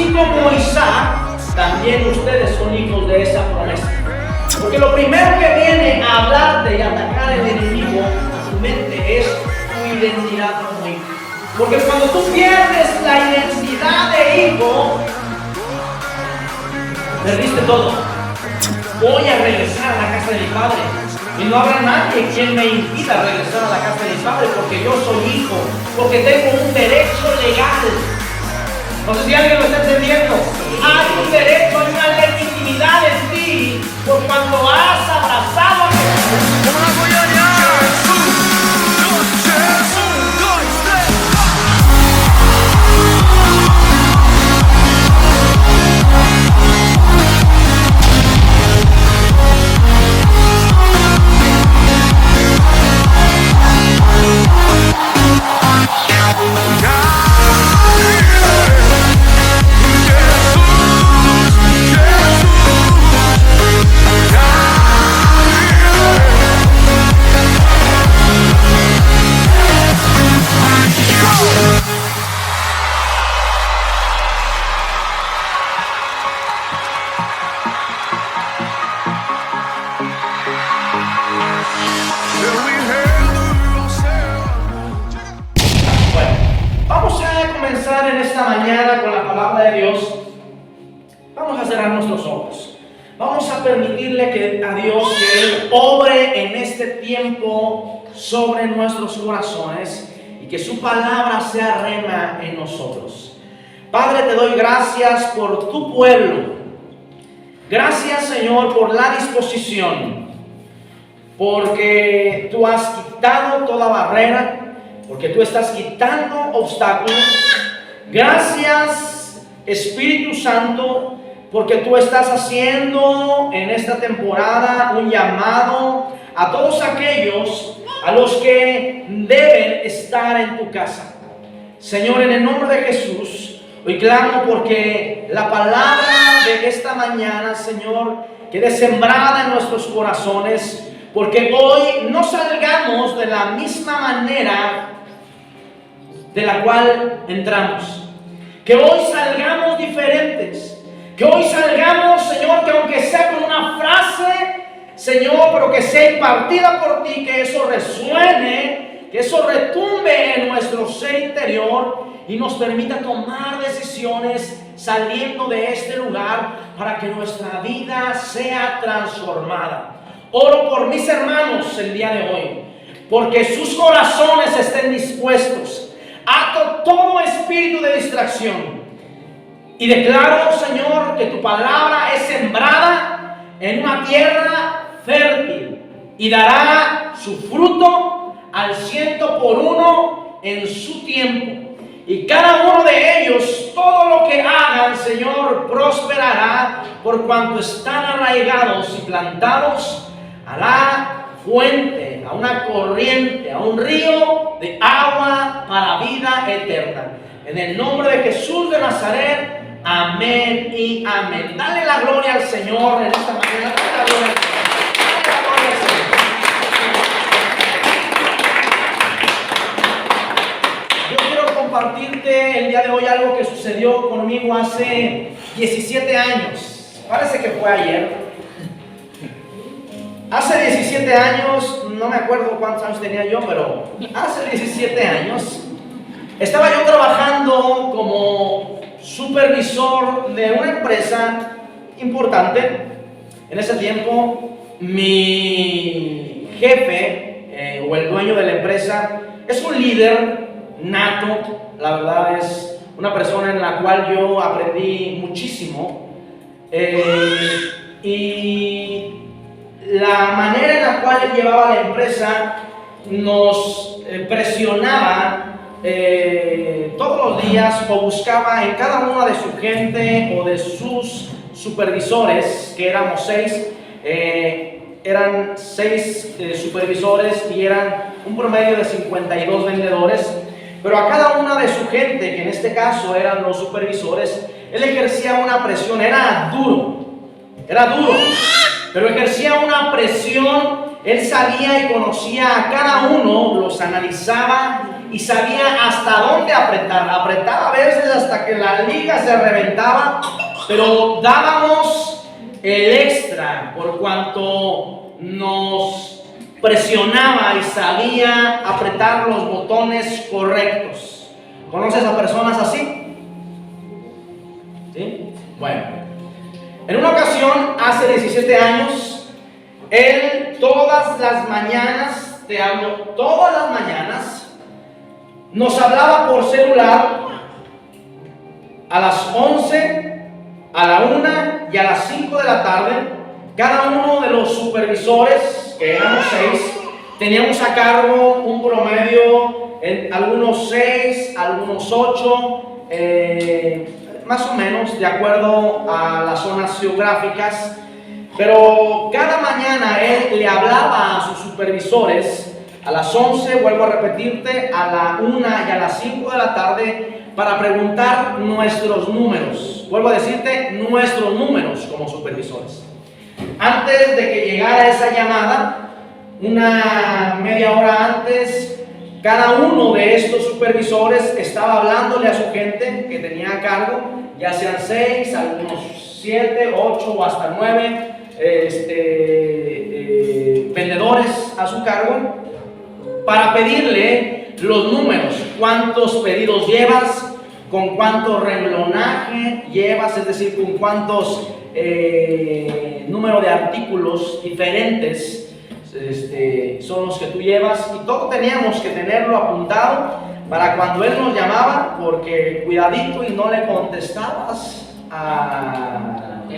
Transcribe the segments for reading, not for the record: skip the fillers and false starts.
Así como Isaac, también ustedes son hijos de esa promesa. Porque lo primero que viene a hablarte y atacar el enemigo a tu mente es tu identidad como hijo. Porque cuando tú pierdes la identidad de hijo, perdiste todo. Voy a regresar a la casa de mi padre. Y no habrá nadie quien me impida regresar a la casa de mi padre, porque yo soy hijo, porque tengo un derecho legal. No sé si alguien lo está entendiendo. Hay un derecho, hay una legitimidad en ti por cuanto has abrazado a Jesús. Mañana con la palabra de Dios. Vamos a cerrar nuestros ojos. Vamos a permitirle a Dios que Él obre en este tiempo sobre nuestros corazones y que su palabra sea rema en nosotros. Padre, te doy gracias por tu pueblo. Gracias, Señor, por la disposición, porque tú has quitado toda barrera, porque tú estás quitando obstáculos. Gracias, Espíritu Santo, porque tú estás haciendo en esta temporada un llamado a todos aquellos a los que deben estar en tu casa. Señor, en el nombre de Jesús, hoy clamo porque la palabra de esta mañana, Señor, quede sembrada en nuestros corazones, porque hoy no salgamos de la misma manera de la cual entramos. Que hoy salgamos diferentes. Que hoy salgamos, Señor, que aunque sea con una frase, Señor, pero que sea impartida por ti, que eso resuene, que eso retumbe en nuestro ser interior y nos permita tomar decisiones saliendo de este lugar para que nuestra vida sea transformada. Oro por mis hermanos el día de hoy, porque sus corazones estén dispuestos. Ato todo espíritu de distracción y declaro, Señor, que tu palabra es sembrada en una tierra fértil y dará su fruto al 100% en su tiempo. Y cada uno de ellos, todo lo que hagan, Señor, prosperará por cuanto están arraigados y plantados a la fuente, a una corriente, a un río de agua para vida eterna. En el nombre de Jesús de Nazaret, amén y amén. Dale la gloria al Señor en esta mañana. Dale la gloria al Señor. Dale la gloria al Señor. Yo quiero compartirte el día de hoy algo que sucedió conmigo hace 17 años. Parece que fue ayer. Hace 17 años, no me acuerdo cuántos años tenía yo, pero hace 17 años estaba yo trabajando como supervisor de una empresa importante. En ese tiempo, mi jefe o el dueño de la empresa es un líder nato. La verdad es una persona en la cual yo aprendí muchísimo. Y la manera en la cual él llevaba la empresa nos presionaba todos los días, o buscaba en cada una de su gente o de sus supervisores, que éramos 6, eran 6 supervisores y eran un promedio de 52 vendedores, pero a cada una de su gente, que en este caso eran los supervisores, él ejercía una presión. Era duro, pero ejercía una presión. Él sabía y conocía a cada uno, los analizaba y sabía hasta dónde apretar. Apretaba a veces hasta que la liga se reventaba, pero dábamos el extra por cuanto nos presionaba y sabía apretar los botones correctos. ¿Conoces a personas así? ¿Sí? Bueno, en una ocasión, hace 17 años, él todas las mañanas, te hablo, todas las mañanas, nos hablaba por celular a las 11, a la 1 y a las 5 de la tarde. Cada uno de los supervisores, que éramos 6, teníamos a cargo un promedio, algunos 6, algunos 8, más o menos de acuerdo a las zonas geográficas. Pero cada mañana él le hablaba a sus supervisores a las 11, vuelvo a repetirte, a la 1 y a las 5 de la tarde para preguntar nuestros números. Vuelvo a decirte, nuestros números como supervisores. Antes de que llegara esa llamada, una media hora antes, cada uno de estos supervisores estaba hablándole a su gente que tenía a cargo, ya sean 6, algunos 7, 8 o hasta 9 vendedores a su cargo, para pedirle los números, cuántos pedidos llevas, con cuánto renglonaje llevas, es decir, con cuántos número de artículos diferentes son los que tú llevas, y todo teníamos que tenerlo apuntado para cuando él nos llamaba, porque cuidadito y no le contestabas al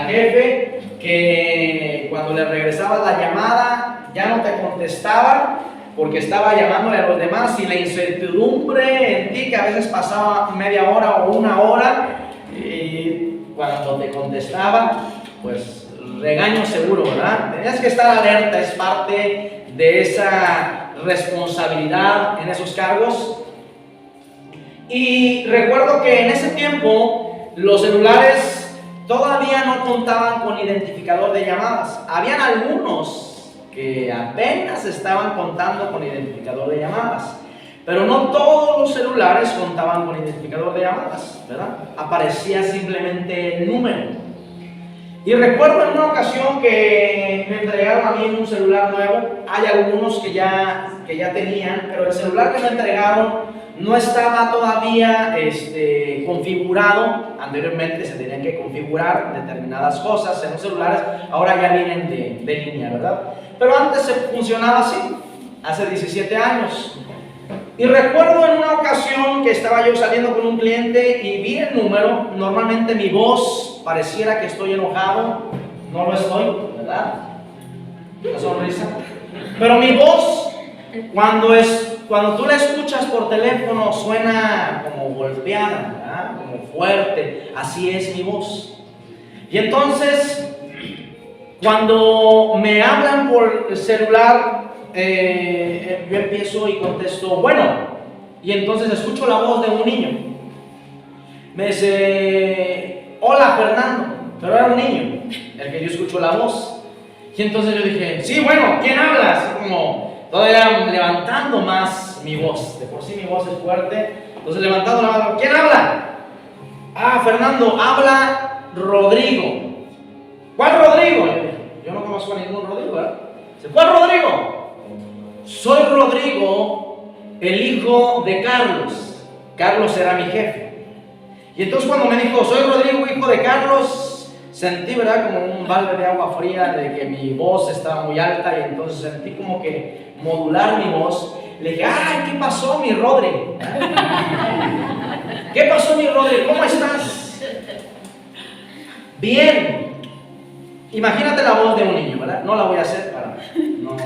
jefe, que cuando le regresabas la llamada ya no te contestaba porque estaba llamándole a los demás, y la incertidumbre en ti, que a veces pasaba media hora o 1 hora, y cuando te contestaba, pues regaño seguro, ¿verdad? Tenías que estar alerta, es parte de esa responsabilidad en esos cargos. Y recuerdo que en ese tiempo los celulares todavía no contaban con identificador de llamadas. Habían algunos que apenas estaban contando con identificador de llamadas, pero no todos los celulares contaban con identificador de llamadas, ¿verdad? Aparecía simplemente el número. Y recuerdo en una ocasión que me entregaron a mí un celular nuevo. Hay algunos que ya tenían, pero el celular que me entregaron no estaba todavía configurado. Anteriormente se tenían que configurar determinadas cosas en los celulares, ahora ya vienen de línea, ¿verdad? Pero antes funcionaba así, hace 17 años. Y recuerdo en una ocasión que estaba yo saliendo con un cliente y vi el número. Normalmente mi voz pareciera que estoy enojado, no lo estoy, ¿verdad? Una sonrisa. Pero mi voz, cuando tú la escuchas por teléfono, suena como golpeada, ¿verdad? Como fuerte. Así es mi voz. Y entonces, cuando me hablan por el celular, yo empiezo y contesto, bueno, y entonces escucho la voz de un niño. Me dice, hola Fernando, pero era un niño el que yo escucho la voz. Y entonces yo dije, sí, bueno, ¿quién habla? Así como todavía levantando más mi voz. De por sí mi voz es fuerte, entonces levantando la mano, ¿quién habla? Ah, Fernando, habla Rodrigo. ¿Cuál Rodrigo? Yo no conozco a ningún Rodrigo, ¿verdad? ¿Cuál Rodrigo? Soy Rodrigo, el hijo de Carlos. Carlos era mi jefe. Y entonces cuando me dijo, soy Rodrigo, hijo de Carlos, sentí, ¿verdad?, como un balde de agua fría, de que mi voz estaba muy alta, y entonces sentí como que modular mi voz. Le dije, ay, ¿qué pasó, mi Rodri? ¿Qué pasó, mi Rodri? ¿Cómo estás? Bien. Imagínate la voz de un niño, ¿verdad? No la voy a hacer para no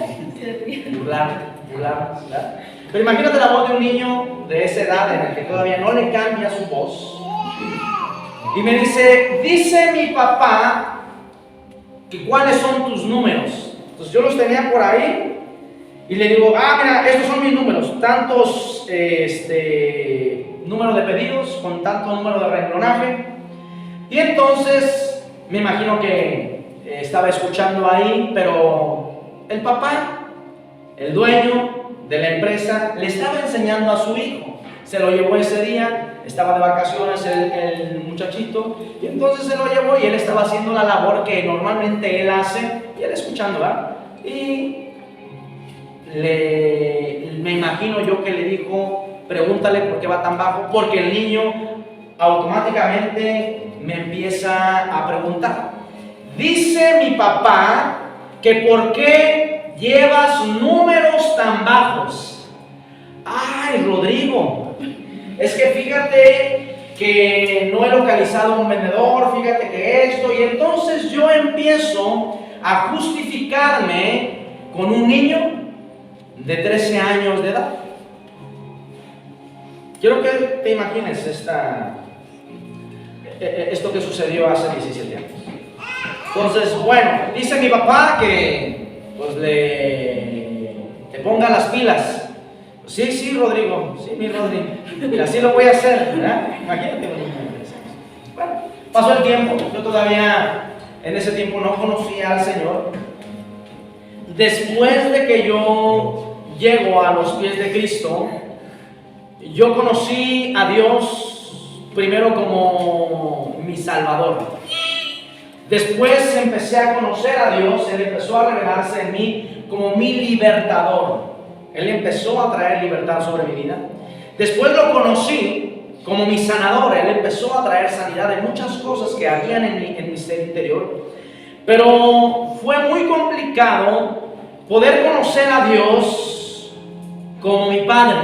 burlar, ¿verdad? Pero imagínate la voz de un niño de esa edad en el que todavía no le cambia su voz. Y me dice mi papá que cuáles son tus números. Entonces yo los tenía por ahí y le digo, mira, estos son mis números. Tantos número de pedidos con tanto número de renglonaje. Y entonces me imagino que estaba escuchando ahí, pero el papá, el dueño, de la empresa le estaba enseñando a su hijo. Se lo llevó ese día, estaba de vacaciones el muchachito, y entonces se lo llevó y él estaba haciendo la labor que normalmente él hace, y él escuchando, ¿verdad? Y me imagino yo que le dijo, pregúntale por qué va tan bajo, porque el niño automáticamente me empieza a preguntar. Dice mi papá que por qué llevas números tan bajos. Ay, Rodrigo, es que fíjate que no he localizado a un vendedor, fíjate que esto, y entonces yo empiezo a justificarme con un niño de 13 años de edad. Quiero que te imagines esto que sucedió hace 17 años. Entonces, bueno, dice mi papá que pues te ponga las pilas. Sí, sí, Rodrigo, sí, mi Rodrigo, y así lo voy a hacer, ¿verdad? Imagínate. Bueno, pasó el tiempo, yo todavía en ese tiempo no conocía al Señor. Después de que yo llego a los pies de Cristo, yo conocí a Dios primero como mi Salvador. Después empecé a conocer a Dios, Él empezó a revelarse en mí como mi libertador. Él empezó a traer libertad sobre mi vida. Después lo conocí como mi sanador. Él empezó a traer sanidad de muchas cosas que habían en mi ser interior. Pero fue muy complicado poder conocer a Dios como mi Padre,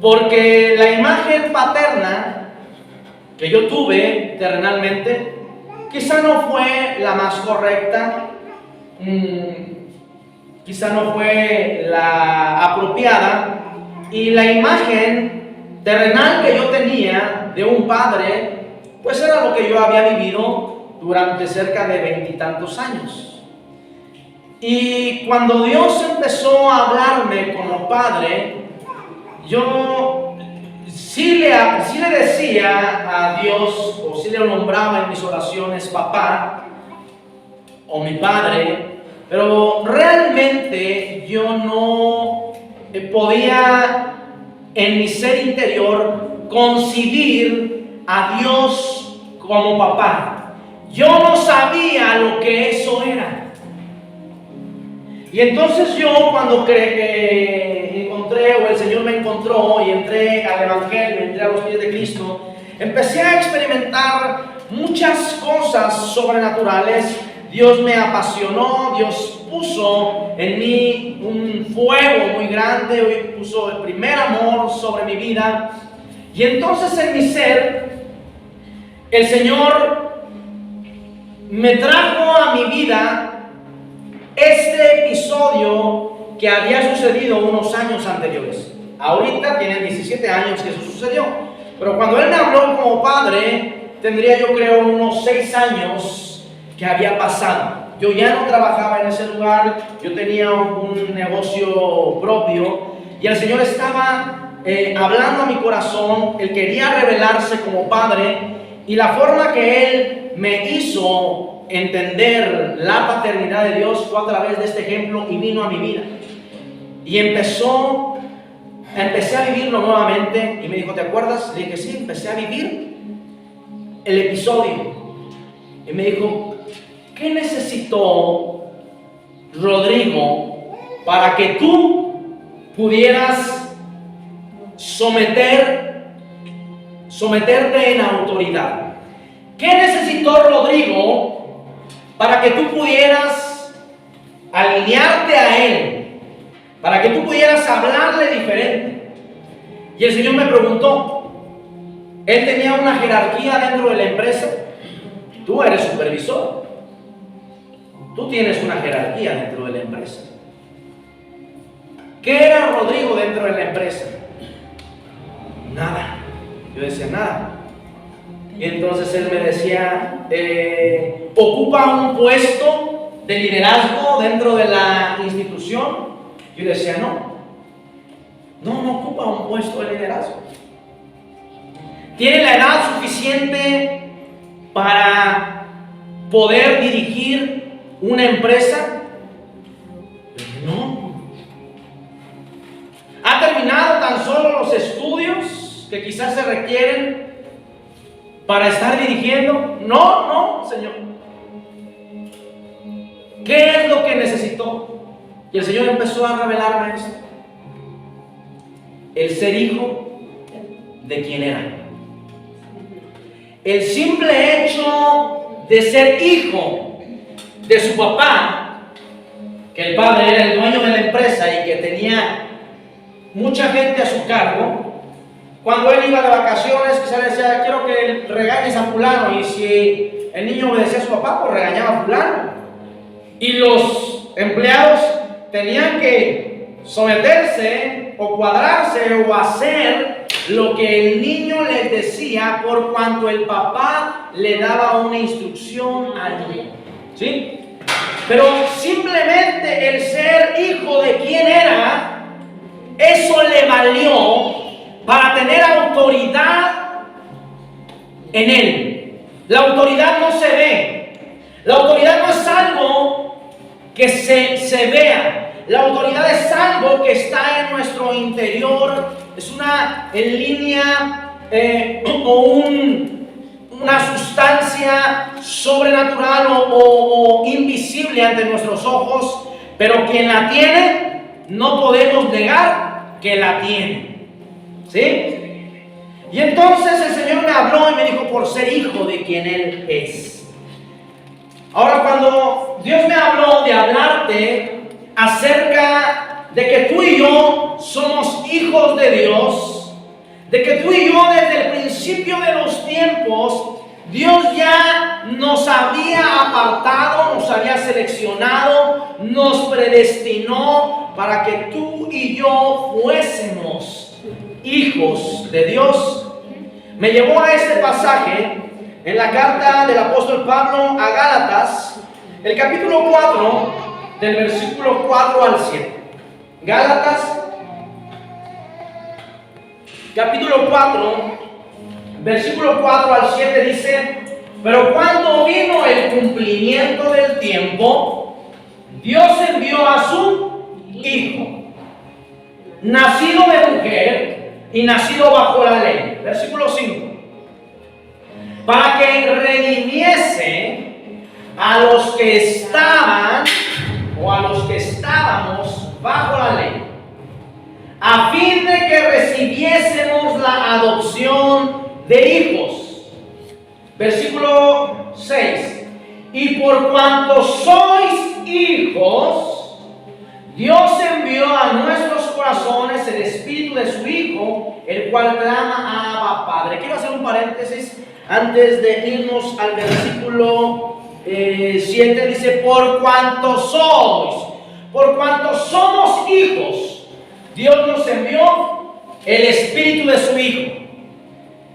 porque la imagen paterna que yo tuve terrenalmente quizá no fue la más correcta, quizá no fue la apropiada, y la imagen terrenal que yo tenía de un padre, pues era lo que yo había vivido durante cerca de 20 y tantos años. Y cuando Dios empezó a hablarme como padre, yo sí le decía a Dios, o sí le nombraba en mis oraciones papá o mi padre, pero realmente yo no podía en mi ser interior concebir a Dios como papá. Yo no sabía lo que eso era. Y entonces yo cuando encontré, o el Señor me encontró y entré al Evangelio, entré a los pies de Cristo, empecé a experimentar muchas cosas sobrenaturales. Dios me apasionó, Dios puso en mí un fuego muy grande, puso el primer amor sobre mi vida. Y entonces en mi ser, el Señor me trajo a mi vida este episodio que había sucedido unos años anteriores. Ahorita tienen 17 años que eso sucedió, pero cuando Él me habló como padre, tendría yo creo unos 6 años que había pasado. Yo ya no trabajaba en ese lugar, yo tenía un negocio propio, y el Señor estaba hablando a mi corazón. Él quería revelarse como padre, y la forma que Él me hizo entender la paternidad de Dios fue a través de este ejemplo, y vino a mi vida. Y empecé a vivirlo nuevamente, y me dijo, ¿te acuerdas? Le dije, sí, empecé a vivir el episodio. Y me dijo, ¿qué necesitó Rodrigo para que tú pudieras someterte en autoridad? ¿Qué necesitó Rodrigo para que tú pudieras alinearte a Él, para que tú pudieras hablarle diferente? Y el Señor me preguntó, Él tenía una jerarquía dentro de la empresa. Tú eres supervisor, tú tienes una jerarquía dentro de la empresa. ¿Qué era Rodrigo dentro de la empresa? Nada. Yo decía, nada. Y entonces él me decía, ¿ocupa un puesto de liderazgo dentro de la institución? Yo decía, no ocupa un puesto de liderazgo. ¿Tiene la edad suficiente para poder dirigir una empresa? No. terminado tan solo los estudios que quizás se requieren para estar dirigiendo? No, Señor. ¿Qué es lo que necesitó? Y el Señor empezó a revelarme esto: el ser hijo de quien era. El simple hecho de ser hijo de su papá, que el padre era el dueño de la empresa y que tenía mucha gente a su cargo. Cuando él iba de vacaciones, quizás le decía: quiero que regañes a fulano, y si el niño obedecía a su papá, pues regañaba a fulano. Y los empleados tenían que someterse o cuadrarse o hacer lo que el niño les decía, por cuanto el papá le daba una instrucción al niño. ¿Sí? Pero simplemente el ser hijo de quien era, eso le valió para tener autoridad en él. La autoridad no se ve. La autoridad no es algo que se vea. La autoridad es algo que está en nuestro interior. Es una línea o una sustancia sobrenatural o invisible ante nuestros ojos, pero quien la tiene, no podemos negar que la tiene. ¿Sí? Y entonces el Señor me habló y me dijo: por ser hijo de quien Él es. Ahora, cuando Dios me habló de hablarte acerca de que tú y yo somos hijos de Dios, de que tú y yo desde el principio de los tiempos, Dios ya nos había apartado, nos había seleccionado, nos predestinó para que tú y yo fuésemos hijos de Dios. Me llevó a este pasaje en la carta del apóstol Pablo a Gálatas, el capítulo 4, del versículo 4 al 7. Gálatas, capítulo 4, versículo 4 al 7 dice: pero cuando vino el cumplimiento del tiempo, Dios envió a su Hijo, nacido de mujer y nacido bajo la ley. Versículo 5. Para que redimiese a los que estaban o a los que estábamos bajo la ley, a fin de que recibiésemos la adopción de hijos. Versículo 6. Y por cuanto sois hijos, Dios envió a nuestros corazones el espíritu de su Hijo, el cual clama: Abba, Padre. Quiero hacer un paréntesis antes de irnos al versículo 7. Dice: por cuanto somos hijos, Dios nos envió el espíritu de su Hijo.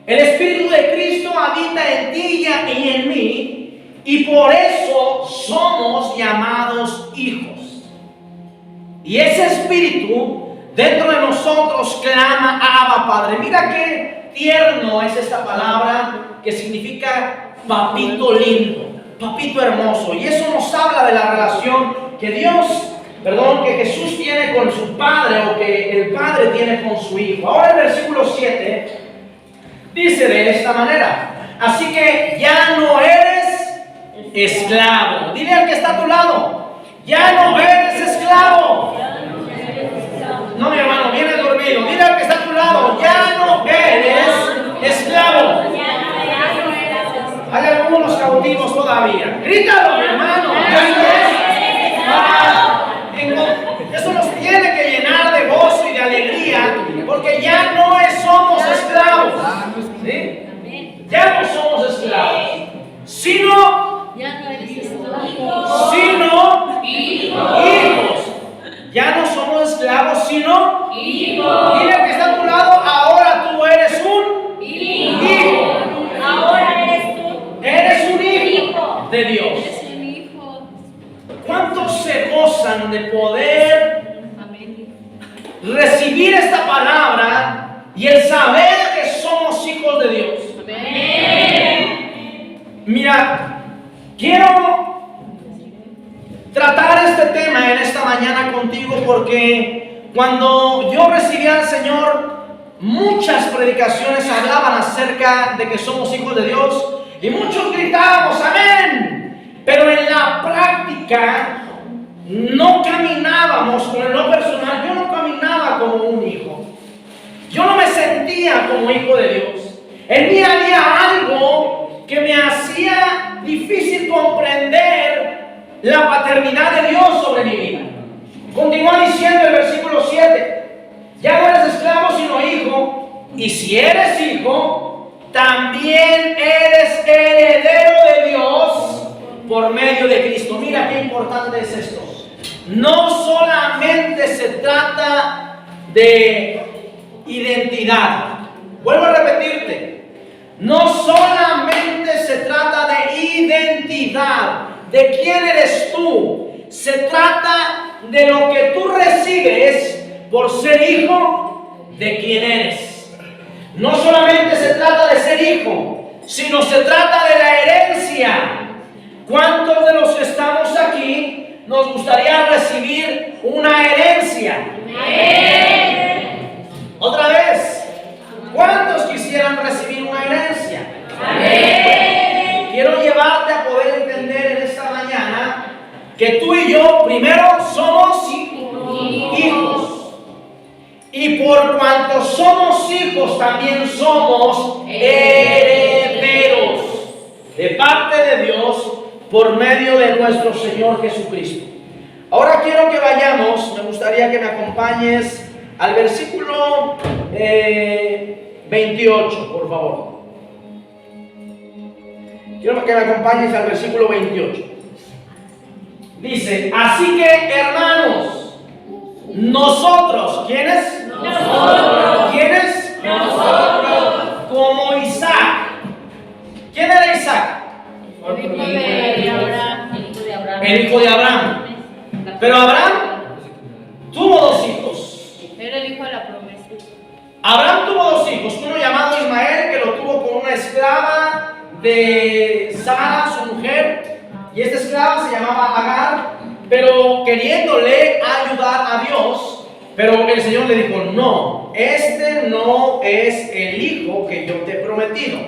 El espíritu de Cristo habita en ti y en mí, y por eso somos llamados hijos. Y ese espíritu dentro de nosotros clama: Abba, Padre. Mira qué tierno es esta palabra, que significa papito lindo, papito hermoso. Y eso nos habla de la relación que que Jesús tiene con su Padre, o que el Padre tiene con su Hijo. Ahora el versículo 7 dice de esta manera: así que ya no eres esclavo. Dile al que está a tu lado: ya no eres esclavo. No, mi hermano, viene dormido. Dile al que está a tu lado: ya no eres esclavo. Hay algunos cautivos todavía. Grítalo, mi hermano. Eso nos tiene que llenar de gozo y de alegría, porque ya no somos esclavos. ¿Sí? Ya no somos esclavos, sino hijos. Ya no somos esclavos, sino hijos. Dile al que está a tu lado: ahora tú eres un hijo. Ahora Eres un hijo de Dios. ¿Cuántos se gozan de poder recibir esta palabra y el saber que somos hijos de Dios? Mira, quiero tratar este tema en esta mañana contigo porque cuando yo recibí al Señor, muchas predicaciones hablaban acerca de que somos hijos de Dios y muchos gritábamos amén, pero en la práctica no caminábamos. En lo personal, yo no caminaba como un hijo, yo no me sentía como hijo de Dios. En mí había algo que me hacía difícil comprender la paternidad de Dios sobre mi vida. Continúa diciendo el versículo 7: ya no eres esclavo sino hijo, y si eres hijo, también eres heredero de Dios por medio de Cristo. Mira qué importante es esto. No solamente se trata de identidad. Vuelvo a repetirte. No solamente se trata de identidad, de quién eres tú. Se trata de lo que tú recibes por ser hijo de quién eres. No solamente se trata de ser hijo, sino se trata de la herencia. ¿Cuántos de los que estamos aquí nos gustaría recibir una herencia? ¡Amén! Otra vez, ¿cuántos quisieran recibir una herencia? ¡Amén! Quiero llevarte a poder entender en esta mañana que tú y yo primero somos hijos. Y por cuanto somos hijos, también somos herederos de parte de Dios por medio de nuestro Señor Jesucristo. Ahora quiero que vayamos, me gustaría que me acompañes al versículo 28, por favor. Quiero que me acompañes al versículo 28. Dice, así que hermanos, nosotros, ¿quiénes? Nosotros. ¿Quiénes? Nosotros. Como Isaac. ¿Quién era Isaac? El hijo de Abraham. El hijo de Abraham. Pero Abraham tuvo dos hijos. Era el hijo de la promesa. Abraham tuvo dos hijos. Uno llamado Ismael, que lo tuvo con una esclava de Sara, su mujer. Y esta esclava se llamaba Agar, pero queriéndole ayudar a Dios. Pero el Señor le dijo, no, este no es el hijo que yo te he prometido.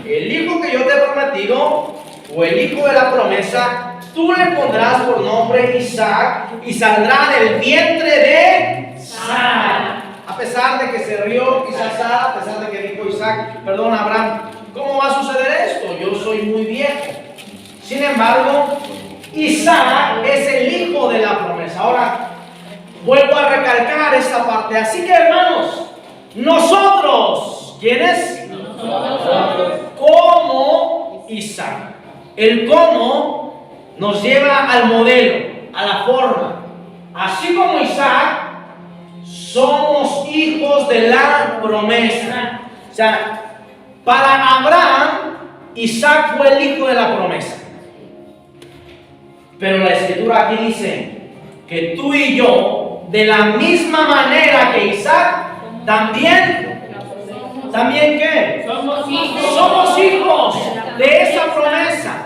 El hijo que yo te he prometido, o el hijo de la promesa, tú le pondrás por nombre Isaac, y saldrá del vientre de Sara. A pesar de que se rió quizás Sara, a pesar de que dijo Isaac, perdón, Abraham, ¿cómo va a suceder esto? Yo soy muy viejo. Sin embargo, Isaac es el hijo de la promesa. Ahora, vuelvo a recalcar esta parte. Así que, hermanos, nosotros, ¿quiénes? Nosotros. Como Isaac. El cómo nos lleva al modelo, a la forma. Así como Isaac, somos hijos de la promesa. O sea, para Abraham, Isaac fue el hijo de la promesa. Pero la escritura aquí dice que tú y yo, de la misma manera que Isaac, ¿también qué? Somos hijos de esa promesa.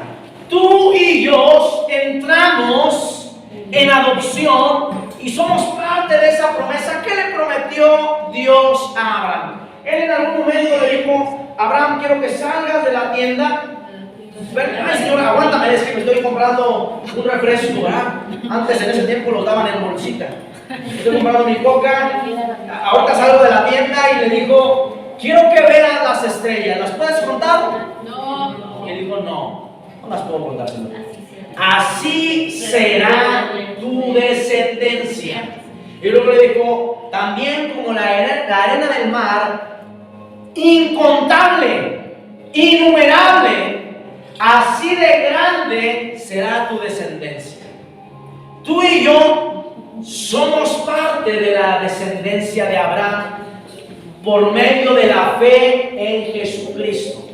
Tú y yo entramos en adopción y somos parte de esa promesa. ¿Qué le prometió Dios a Abraham? Él en algún momento le dijo, Abraham, quiero que salgas de la tienda. Ay, Señor, aguántame, es que me estoy comprando un refresco, ¿verdad? Antes en ese tiempo los daban en bolsita. Estoy comprando mi coca, ahorita salgo de la tienda y le digo, quiero que veas las estrellas, ¿las puedes contar? No. Y él dijo, no las puedo contar, Señor. Así será tu descendencia. Y luego le dijo, también como la arena del mar, incontable, innumerable, así de grande será tu descendencia. Tú y yo somos parte de la descendencia de Abraham por medio de la fe en Jesucristo.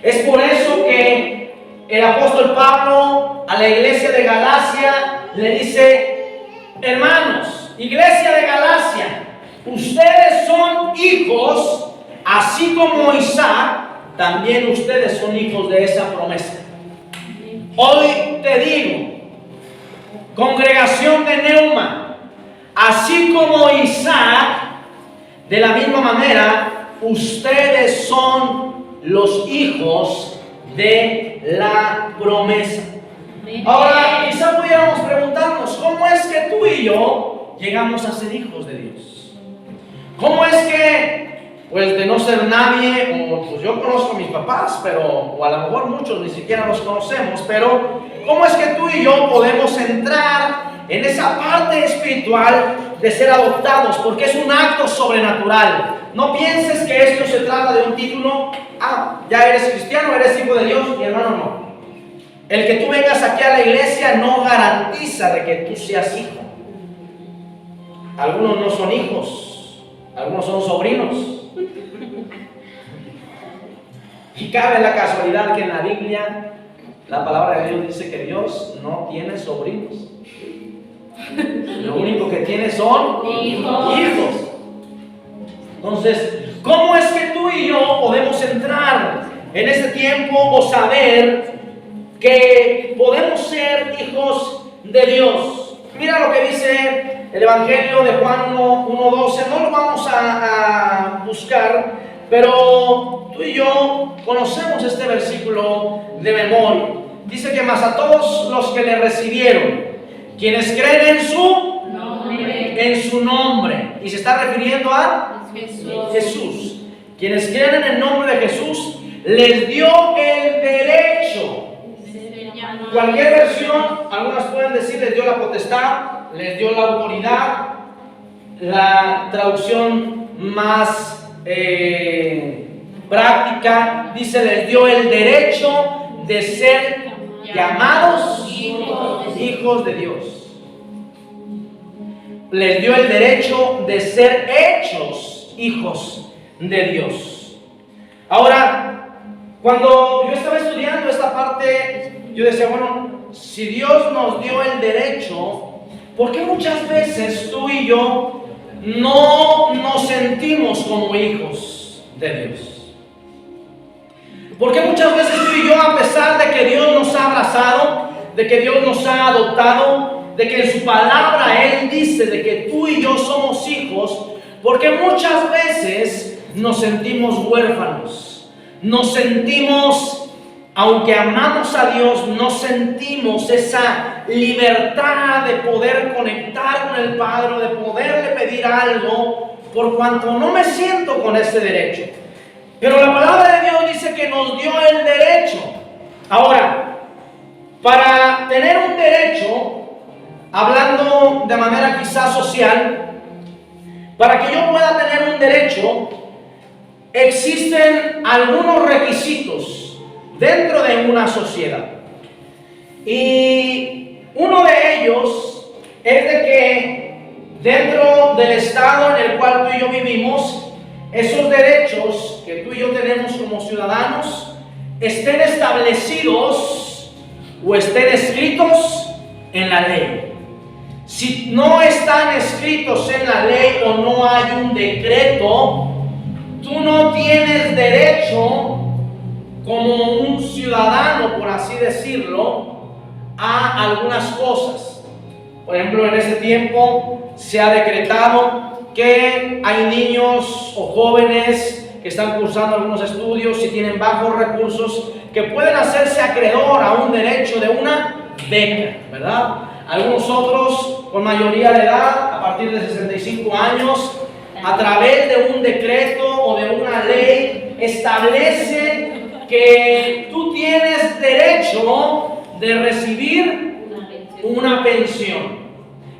Es por eso que el apóstol Pablo a la iglesia de Galacia le dice, hermanos, iglesia de Galacia, ustedes son hijos, así como Isaac, también ustedes son hijos de esa promesa. Hoy te digo, congregación de Neuma, así como Isaac, de la misma manera, ustedes son los hijos de la promesa. Ahora, quizá pudiéramos preguntarnos, ¿cómo es que tú y yo llegamos a ser hijos de Dios? ¿Cómo es que, pues de no ser nadie, o pues yo conozco a mis papás, pero, o a lo mejor muchos ni siquiera los conocemos, pero ¿cómo es que tú y yo podemos entrar en esa parte espiritual de ser adoptados? Porque es un acto sobrenatural. No pienses que esto se trata de un título. Ya eres cristiano, eres hijo de Dios. Mi hermano, no. El que tú vengas aquí a la iglesia no garantiza de que tú seas hijo. Algunos no son hijos, algunos son sobrinos. Y cabe la casualidad que en la Biblia la palabra de Dios dice que Dios no tiene sobrinos. Lo único que tiene son hijos. Entonces, ¿cómo es que tú y yo podemos entrar en este tiempo o saber que podemos ser hijos de Dios? Mira lo que dice el Evangelio de Juan 1:12. No lo vamos a buscar, pero tú y yo conocemos este versículo de memoria. Dice que más a todos los que le recibieron, quienes creen en su nombre, y se está refiriendo a Jesús. Quienes creen en el nombre de Jesús, les dio el derecho. Cualquier versión, algunas pueden decir les dio la potestad, les dio la autoridad. La traducción más práctica dice les dio el derecho de ser llamados hijos de Dios. Les dio el derecho de ser hechos hijos de Dios. Ahora, cuando yo estaba estudiando esta parte, yo decía, bueno, si Dios nos dio el derecho, ¿por qué muchas veces tú y yo no nos sentimos como hijos de Dios? ¿Por qué muchas veces tú y yo, a pesar de que Dios nos ha abrazado, de que Dios nos ha adoptado, de que en su palabra Él dice de que tú y yo somos hijos, porque muchas veces nos sentimos huérfanos, nos sentimos, aunque amamos a Dios, no sentimos esa libertad de poder conectar con el Padre, de poderle pedir algo, por cuanto no me siento con ese derecho? Pero la palabra de Dios dice que nos dio el derecho. Ahora, para tener un derecho, hablando de manera quizás social, para que yo pueda tener un derecho, existen algunos requisitos dentro de una sociedad. Y uno de ellos es de que dentro del estado en el cual tú y yo vivimos, esos derechos que tú y yo tenemos como ciudadanos estén establecidos o estén escritos en la ley. Si no están escritos en la ley o no hay un decreto, tú no tienes derecho como un ciudadano, por así decirlo, a algunas cosas. Por ejemplo, en este tiempo se ha decretado que hay niños o jóvenes que están cursando algunos estudios y tienen bajos recursos que pueden hacerse acreedor a un derecho de una beca, ¿verdad? Algunos otros con mayoría de edad, a partir de 65 años, a través de un decreto o de una ley, establecen que tú tienes derecho de recibir una pensión.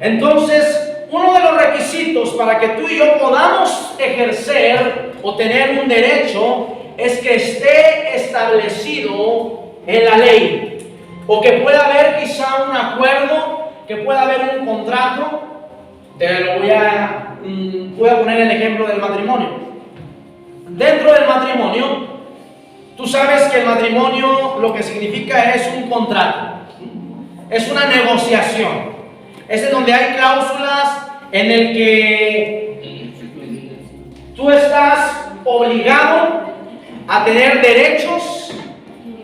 Entonces, uno de los requisitos para que tú y yo podamos ejercer o tener un derecho es que esté establecido en la ley, o que pueda haber quizá un acuerdo, que pueda haber un contrato. Te lo voy a poner el ejemplo del matrimonio. Dentro del matrimonio, tú sabes que el matrimonio lo que significa es un contrato, es una negociación. Es en donde hay cláusulas en el que tú estás obligado a tener derechos,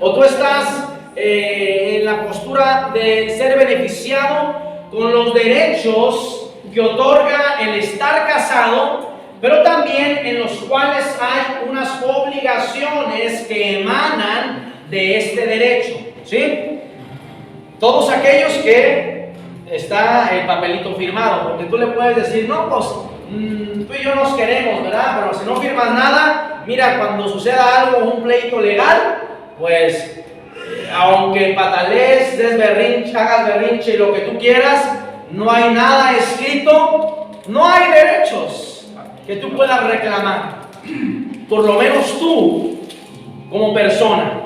o tú estás en la postura de ser beneficiado con los derechos que que otorga el estar casado, pero también en los cuales hay unas obligaciones que emanan de este derecho, ¿sí? Todos aquellos que está el papelito firmado, porque tú le puedes decir, no, pues tú y yo nos queremos, ¿verdad? Pero si no firmas nada, mira, cuando suceda algo, un pleito legal, pues aunque patalees, des berrinche, hagas berrinche y lo que tú quieras, no hay nada escrito, no hay derechos que tú puedas reclamar. Por lo menos tú, como persona,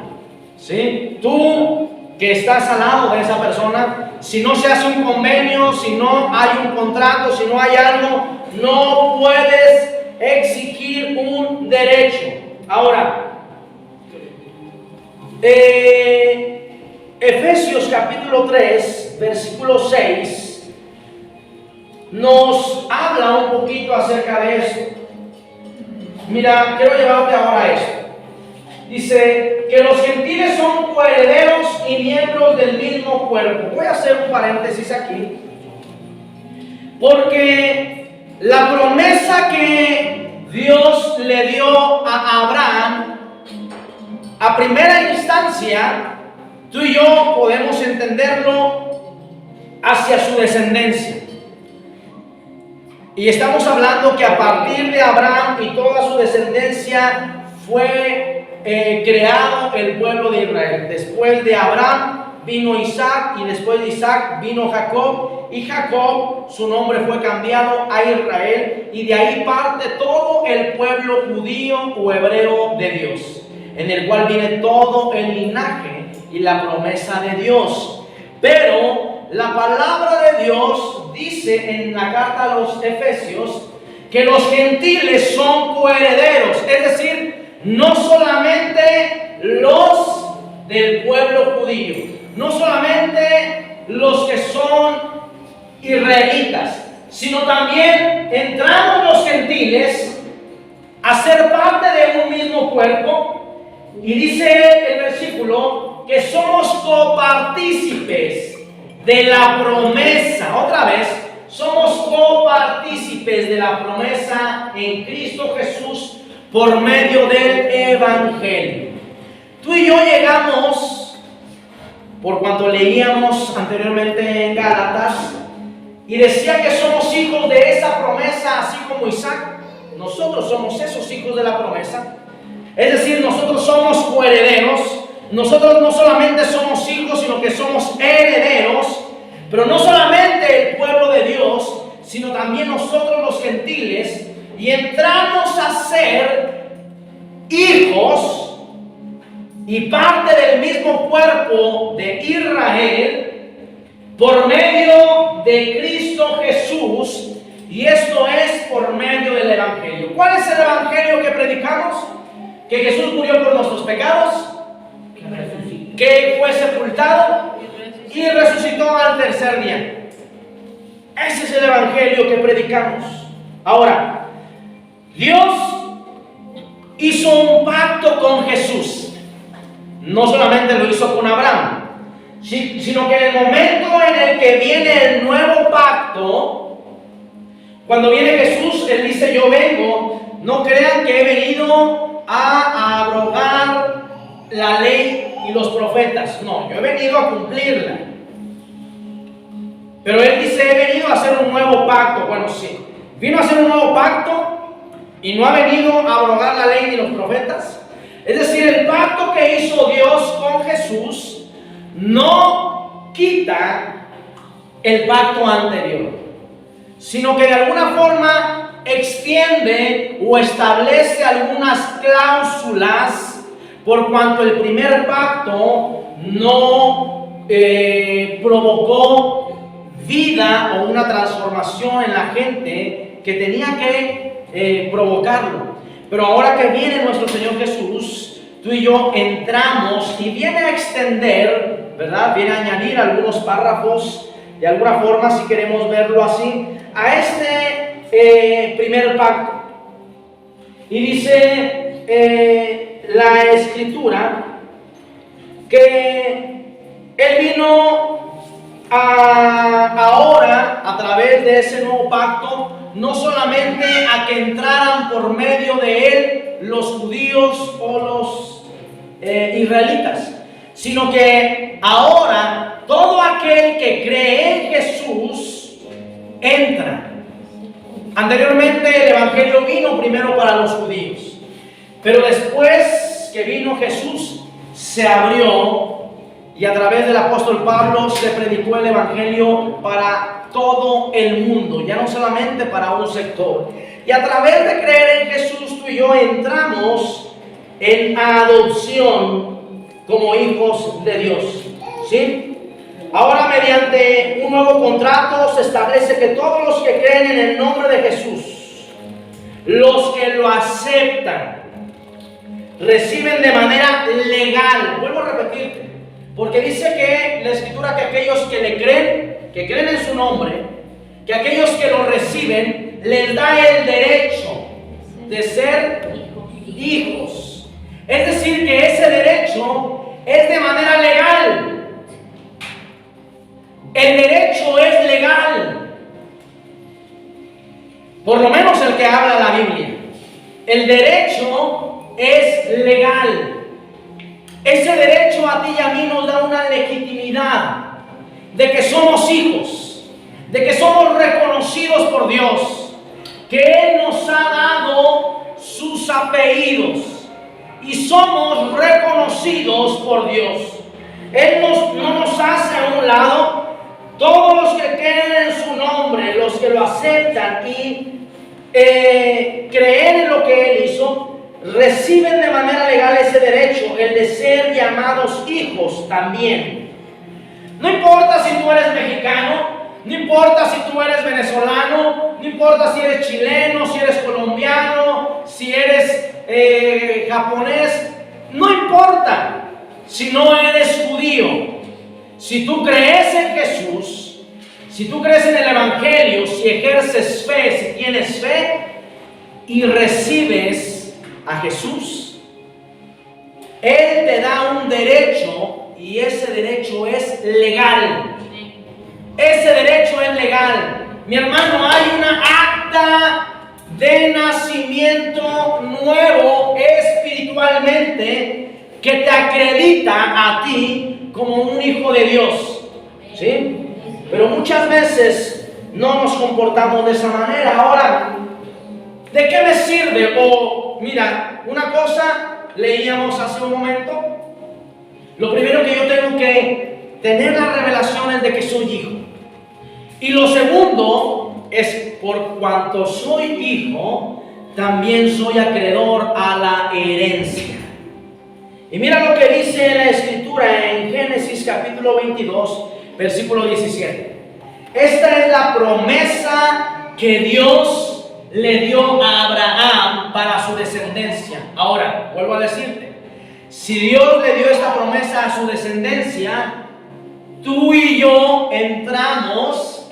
¿sí? Tú que estás al lado de esa persona, si no se hace un convenio, si no hay un contrato, si no hay algo, no puedes exigir un derecho. Ahora, Efesios capítulo 3, versículo 6, nos habla un poquito acerca de esto. Mira, quiero llevarte ahora a esto. Dice que los gentiles son coherederos y miembros del mismo cuerpo. Voy a hacer un paréntesis aquí, porque la promesa que Dios le dio a Abraham, a primera instancia, tú y yo podemos entenderlo hacia su descendencia. Y estamos hablando que a partir de Abraham y toda su descendencia fue creado el pueblo de Israel. Después de Abraham vino Isaac, y después de Isaac vino Jacob, y Jacob, su nombre fue cambiado a Israel, y de ahí parte todo el pueblo judío o hebreo de Dios, en el cual viene todo el linaje y la promesa de Dios. Pero la palabra de Dios dice en la carta a los Efesios que los gentiles son coherederos, es decir, no solamente los del pueblo judío, no solamente los que son israelitas, sino también entramos los gentiles a ser parte de un mismo cuerpo. Y dice el versículo que somos copartícipes de la promesa. Otra vez, somos copartícipes de la promesa en Cristo Jesús por medio del Evangelio. Tú y yo llegamos, por cuanto leíamos anteriormente en Gálatas, y decía que somos hijos de esa promesa, así como Isaac. Nosotros somos esos hijos de la promesa. Es decir, nosotros somos coherederos. Nosotros no solamente somos hijos, sino que somos herederos. Pero no solamente el pueblo de Dios, sino también nosotros los gentiles. Y entramos a ser hijos y parte del mismo cuerpo de Israel por medio de Cristo Jesús. Y esto es por medio del Evangelio. ¿Cuál es el Evangelio que predicamos? Que Jesús murió por nuestros pecados, que fue sepultado y resucitó al tercer día. Ese es el Evangelio que predicamos. Ahora, Dios hizo un pacto con Jesús. No solamente lo hizo con Abraham, sino que en el momento en el que viene el nuevo pacto, cuando viene Jesús, Él dice: yo vengo, no crean que he venido a abrogar la ley y los profetas. No, yo he venido a cumplirla. Pero Él dice: he venido a hacer un nuevo pacto. Bueno, sí, vino a hacer un nuevo pacto y no ha venido a abrogar la ley ni los profetas. Es decir, el pacto que hizo Dios con Jesús no quita el pacto anterior, sino que de alguna forma extiende o establece algunas cláusulas, por cuanto el primer pacto no provocó vida o una transformación en la gente que tenía que provocarlo. Pero ahora que viene nuestro Señor Jesús, tú y yo entramos y viene a extender, ¿verdad? Viene a añadir algunos párrafos, de alguna forma, si queremos verlo así, a este primer pacto. Y dice la Escritura que Él vino ahora, a través de ese nuevo pacto, no solamente a que entraran por medio de él los judíos o los israelitas, sino que ahora todo aquel que cree en Jesús entra. Anteriormente el evangelio vino primero para los judíos, pero después que vino Jesús se abrió y a través del apóstol Pablo se predicó el evangelio para todo el mundo, ya no solamente para un sector. Y a través de creer en Jesús, tú y yo entramos en adopción como hijos de Dios, ¿sí? Ahora, mediante un nuevo contrato, se establece que todos los que creen en el nombre de Jesús, los que lo aceptan, reciben de manera legal. Vuelvo a repetirte, porque dice que la Escritura que aquellos que le creen, que creen en su nombre, que aquellos que lo reciben, les da el derecho de ser hijos. Es decir, que ese derecho es de manera legal. El derecho es legal. Por lo menos el que habla la Biblia. El derecho es legal. Ese derecho a ti y a mí nos da una legitimidad de que somos hijos, de que somos reconocidos por Dios, que Él nos ha dado sus apellidos y somos reconocidos por Dios. Él no nos hace a un lado. Todos los que creen en su nombre, los que lo aceptan y creen en lo que Él hizo, reciben de manera legal ese derecho, el de ser llamados hijos también. No importa si tú eres mexicano, no importa si tú eres venezolano, no importa si eres chileno, si eres colombiano, si eres japonés, no importa si no eres judío. Si tú crees en Jesús, si tú crees en el Evangelio, si ejerces fe, si tienes fe y recibes a Jesús, Él te da un derecho y ese derecho es legal. Ese derecho es legal. Mi hermano, hay una acta de nacimiento nuevo espiritualmente que te acredita a ti como un hijo de Dios, ¿sí? Pero muchas veces no nos comportamos de esa manera. Ahora, ¿de qué me sirve? O, mira, una cosa leíamos hace un momento. Lo primero que yo tengo que tener las revelaciones de que soy hijo. Y lo segundo es, por cuanto soy hijo, también soy acreedor a la herencia. Y mira lo que dice la Escritura en Génesis capítulo 22, versículo 17. Esta es la promesa que Dios le dio a Abraham para su descendencia. Ahora, vuelvo a decirte, si Dios le dio esta promesa a su descendencia, tú y yo entramos,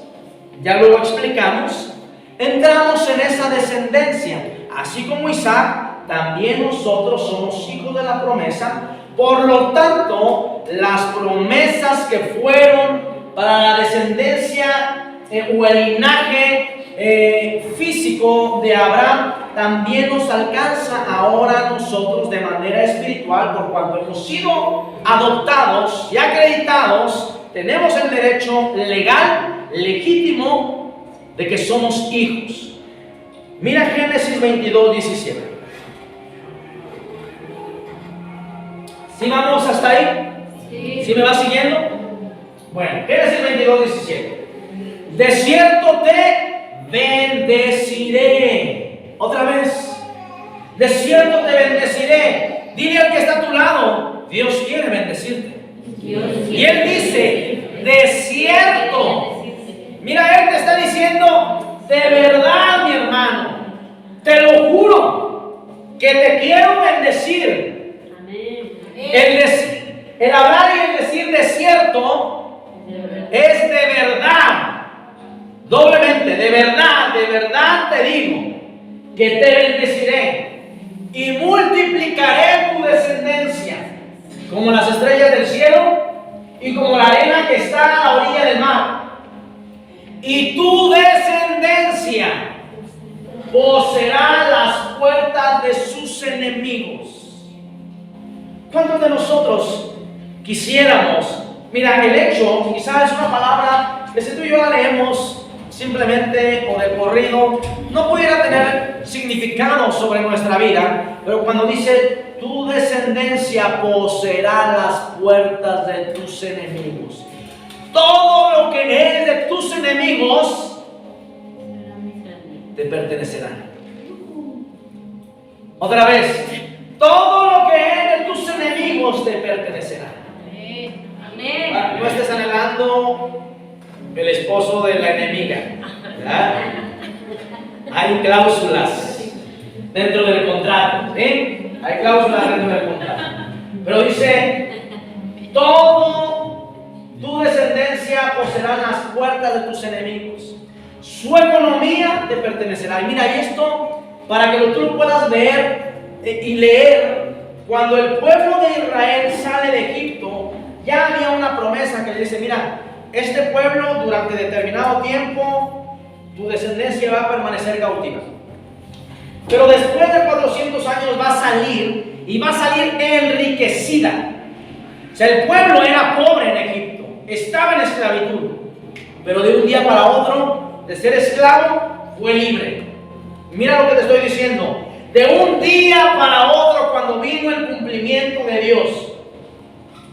ya luego explicamos, entramos en esa descendencia. Así como Isaac, también nosotros somos hijos de la promesa. Por lo tanto, las promesas que fueron para la descendencia o el linaje físico de Abraham, también nos alcanza ahora a nosotros de manera espiritual, por cuanto hemos sido adoptados y acreditados, tenemos el derecho legal, legítimo, de que somos hijos. Mira Génesis 22, 17. ¿Sí vamos hasta ahí? Sí. ¿Sí me va siguiendo? Bueno, Génesis 22, 17. De cierto te bendeciré. Otra vez. De cierto te bendeciré. Dile al que está a tu lado, Dios quiere bendecirte. Y Él dice, de cierto. Mira, Él te está diciendo, de verdad, mi hermano, te lo juro, que te quiero bendecir. El hablar y el decir de cierto es de verdad, doblemente, de verdad te digo que te bendeciré y multiplicaré tu descendencia como las estrellas del cielo y y como la arena que está a la orilla del mar. Y tu descendencia poseerá las puertas de sus enemigos. ¿Cuántos de nosotros quisiéramos? Mira, el hecho, quizás es una palabra que si tú y yo la leemos simplemente o de corrido, no pudiera tener significado sobre nuestra vida, pero cuando dice tu descendencia poseerá las puertas de tus enemigos, todo lo que es de tus enemigos te pertenecerá. Otra vez, todo lo que es de tus enemigos te pertenecerá. Amén. No estés anhelando el esposo de la enemiga, ¿verdad? Hay cláusulas dentro del contrato, ¿sí? Hay cláusulas dentro del contrato. Pero dice, todo tu descendencia poseerá las puertas de tus enemigos. Su economía te pertenecerá. Y mira esto, para que tú lo puedas ver y leer. Cuando el pueblo de Israel sale de Egipto, ya había una promesa que le dice, mira, este pueblo durante determinado tiempo, tu descendencia va a permanecer cautiva. Pero después de 400 años va a salir, y va a salir enriquecida. O sea, el pueblo era pobre en Egipto, estaba en esclavitud, pero de un día para otro, de ser esclavo, fue libre. Mira lo que te estoy diciendo. De un día para otro, cuando vino el cumplimiento de Dios,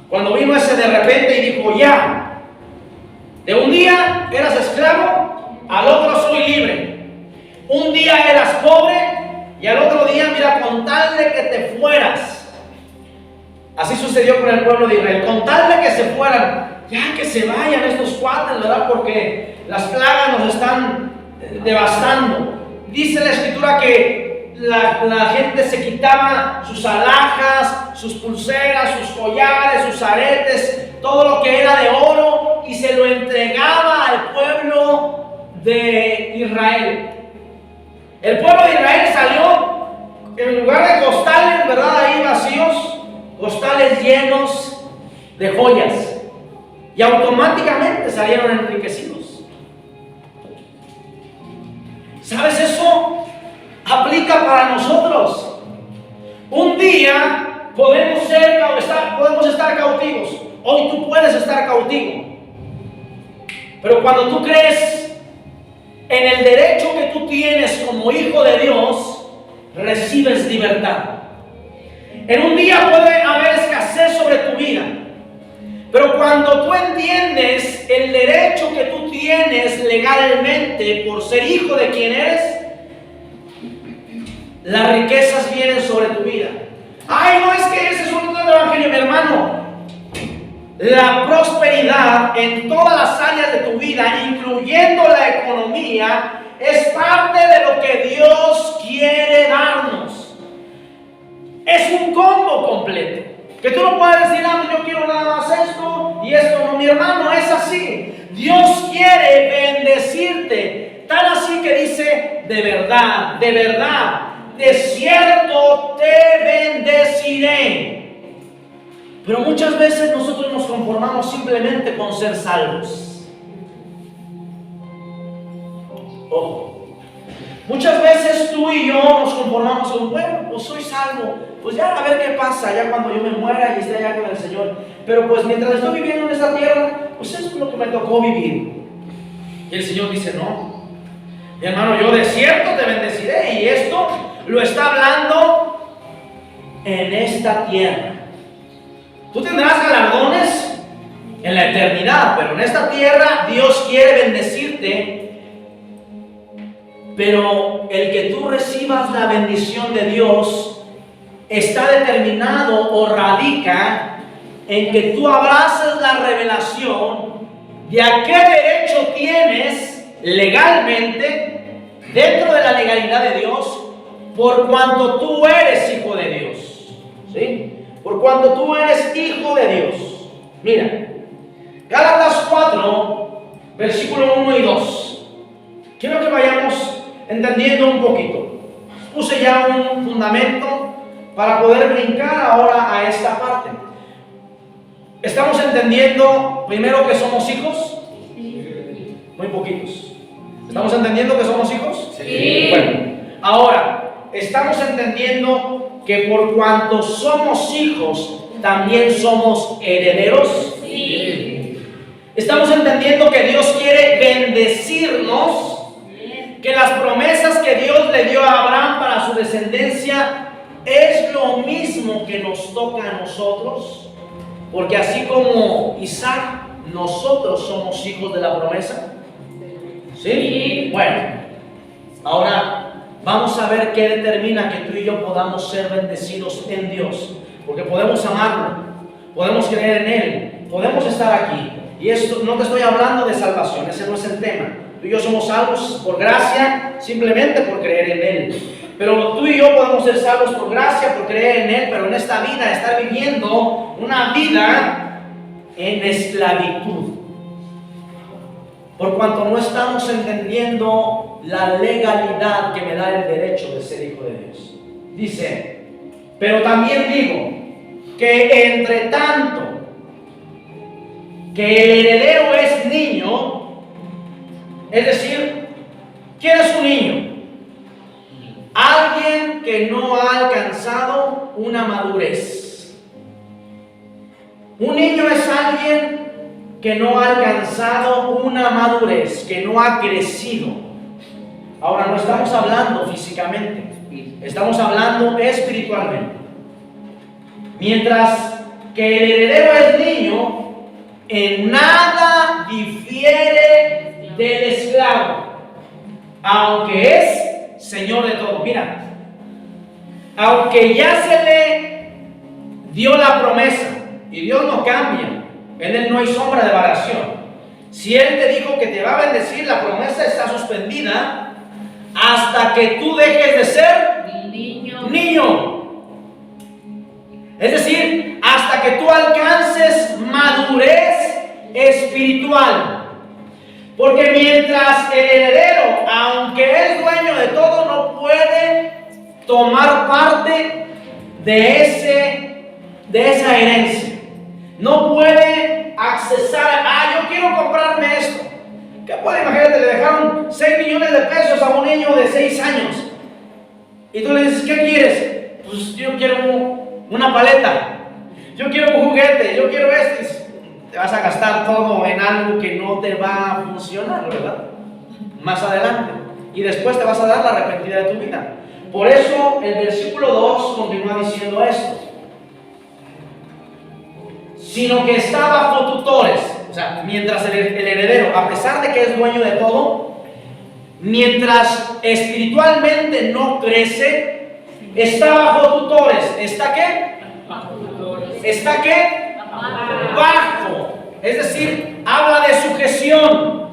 cuando vino ese de repente y dijo, ya, de un día eras esclavo, al otro soy libre. Un día eras pobre y al otro día, mira, con tal de que te fueras. Así sucedió con el pueblo de Israel. Con tal de que se fueran, ya que se vayan estos cuates, ¿verdad? Porque las plagas nos están devastando. Dice la escritura que la gente se quitaba sus alhajas, sus pulseras, sus collares, sus aretes, todo lo que era de oro, y se lo entregaba al pueblo de Israel. El pueblo de Israel salió, en lugar de costales, ¿verdad? Ahí vacíos, costales llenos de joyas, y automáticamente salieron enriquecidos. ¿Sabes eso? Aplica para nosotros. Un día podemos estar cautivos. Hoy tú puedes estar cautivo. Pero cuando tú crees en el derecho que tú tienes como hijo de Dios, recibes libertad. En un día puede haber escasez sobre tu vida. Pero cuando tú entiendes el derecho que tú tienes legalmente por ser hijo de quien eres, las riquezas vienen sobre tu vida. Ay, no, es que ese es un evangelio, mi hermano. La prosperidad en todas las áreas de tu vida, incluyendo la economía, es parte de lo que Dios quiere darnos. Es un combo completo. Que tú no puedes decir, ah, yo quiero nada más esto y esto no, mi hermano, es así. Dios quiere bendecirte, tal así que dice, de verdad, de cierto te bendeciré. Pero muchas veces nosotros nos conformamos simplemente con ser salvos. Ojo. Muchas veces tú y yo nos conformamos con, bueno, pues soy salvo, pues ya a ver qué pasa, ya cuando yo me muera y esté allá con el Señor. Pero pues mientras estoy viviendo en esta tierra, pues eso es lo que me tocó vivir. Y el Señor dice, no, mi hermano, yo de cierto te bendeciré. Y esto lo está hablando en esta tierra. Tú tendrás galardones en la eternidad, pero en esta tierra Dios quiere bendecirte. Pero el que tú recibas la bendición de Dios está determinado o radica en que tú abraces la revelación de a qué derecho tienes legalmente dentro de la legalidad de Dios, por cuanto tú eres hijo de Dios. ¿Sí? Por cuanto tú eres hijo de Dios. Mira, Gálatas 4, versículo 1 y 2. Quiero que vayamos entendiendo un poquito. Puse ya un fundamento para poder brincar ahora a esta parte. Estamos entendiendo entendiendo primero que somos hijos? Muy poquitos. ¿Estamos entendiendo que somos hijos? Sí. Bueno, ahora, estamos entendiendo que por cuanto somos hijos, también somos herederos. Sí. Estamos entendiendo que Dios quiere bendecirnos, que las promesas que Dios le dio a Abraham para su descendencia es lo mismo que nos toca a nosotros, porque así como Isaac, nosotros somos hijos de la promesa. ¿Sí? Bueno, ahora vamos a ver qué determina que tú y yo podamos ser bendecidos en Dios, porque podemos amarlo, podemos creer en Él, podemos estar aquí. Y esto no te estoy hablando de salvación, ese no es el tema. Tú y yo somos salvos por gracia, simplemente por creer en Él. Pero tú y yo podemos ser salvos por gracia, por creer en Él, pero en esta vida estar viviendo una vida en esclavitud. Por cuanto no estamos entendiendo la legalidad que me da el derecho de ser hijo de Dios. Dice, pero también digo que entre tanto que el heredero es niño, es decir, ¿quién es un niño? Alguien que no ha alcanzado una madurez. Un niño es alguien que no ha alcanzado una madurez, que no ha crecido. Ahora, no estamos hablando físicamente, estamos hablando espiritualmente. Mientras que el heredero es niño, en nada difiere del esclavo, aunque es señor de todo. Mira, aunque ya se le dio la promesa, y Dios no cambia, en Él no hay sombra de variación. Si Él te dijo que te va a bendecir, la promesa está suspendida hasta que tú dejes de ser niño. Es decir, hasta que tú alcances madurez espiritual. Porque mientras el heredero, aunque es dueño de todo, no puede tomar parte de esa herencia. No puede accesar, yo quiero comprarme esto. ¿Qué puede? Imagínate, le dejaron 6 millones de pesos a un niño de 6 años. Y tú le dices, ¿qué quieres? Pues yo quiero una paleta. Yo quiero un juguete, yo quiero esto. Te vas a gastar todo en algo que no te va a funcionar, ¿verdad? Más adelante. Y después te vas a dar la arrepentida de tu vida. Por eso el versículo 2 continúa diciendo esto. Sino que está bajo tutores. O sea, mientras el heredero, a pesar de que es dueño de todo, mientras espiritualmente no crece, está bajo tutores. ¿Está qué? ¿Está qué? Bajo. Es decir, habla de sujeción.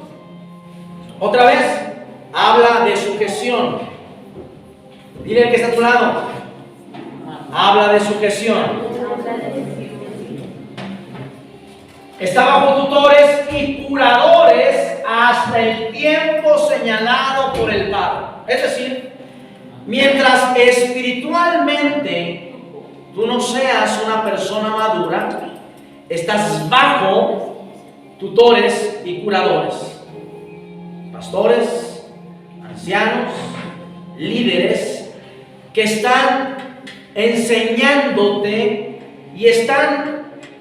Otra vez, habla de sujeción. Dile al que está a tu lado. Habla de sujeción. Está bajo tutores y curadores hasta el tiempo señalado por el Padre. Es decir, mientras espiritualmente tú no seas una persona madura, estás bajo tutores y curadores, pastores, ancianos, líderes que están enseñándote y están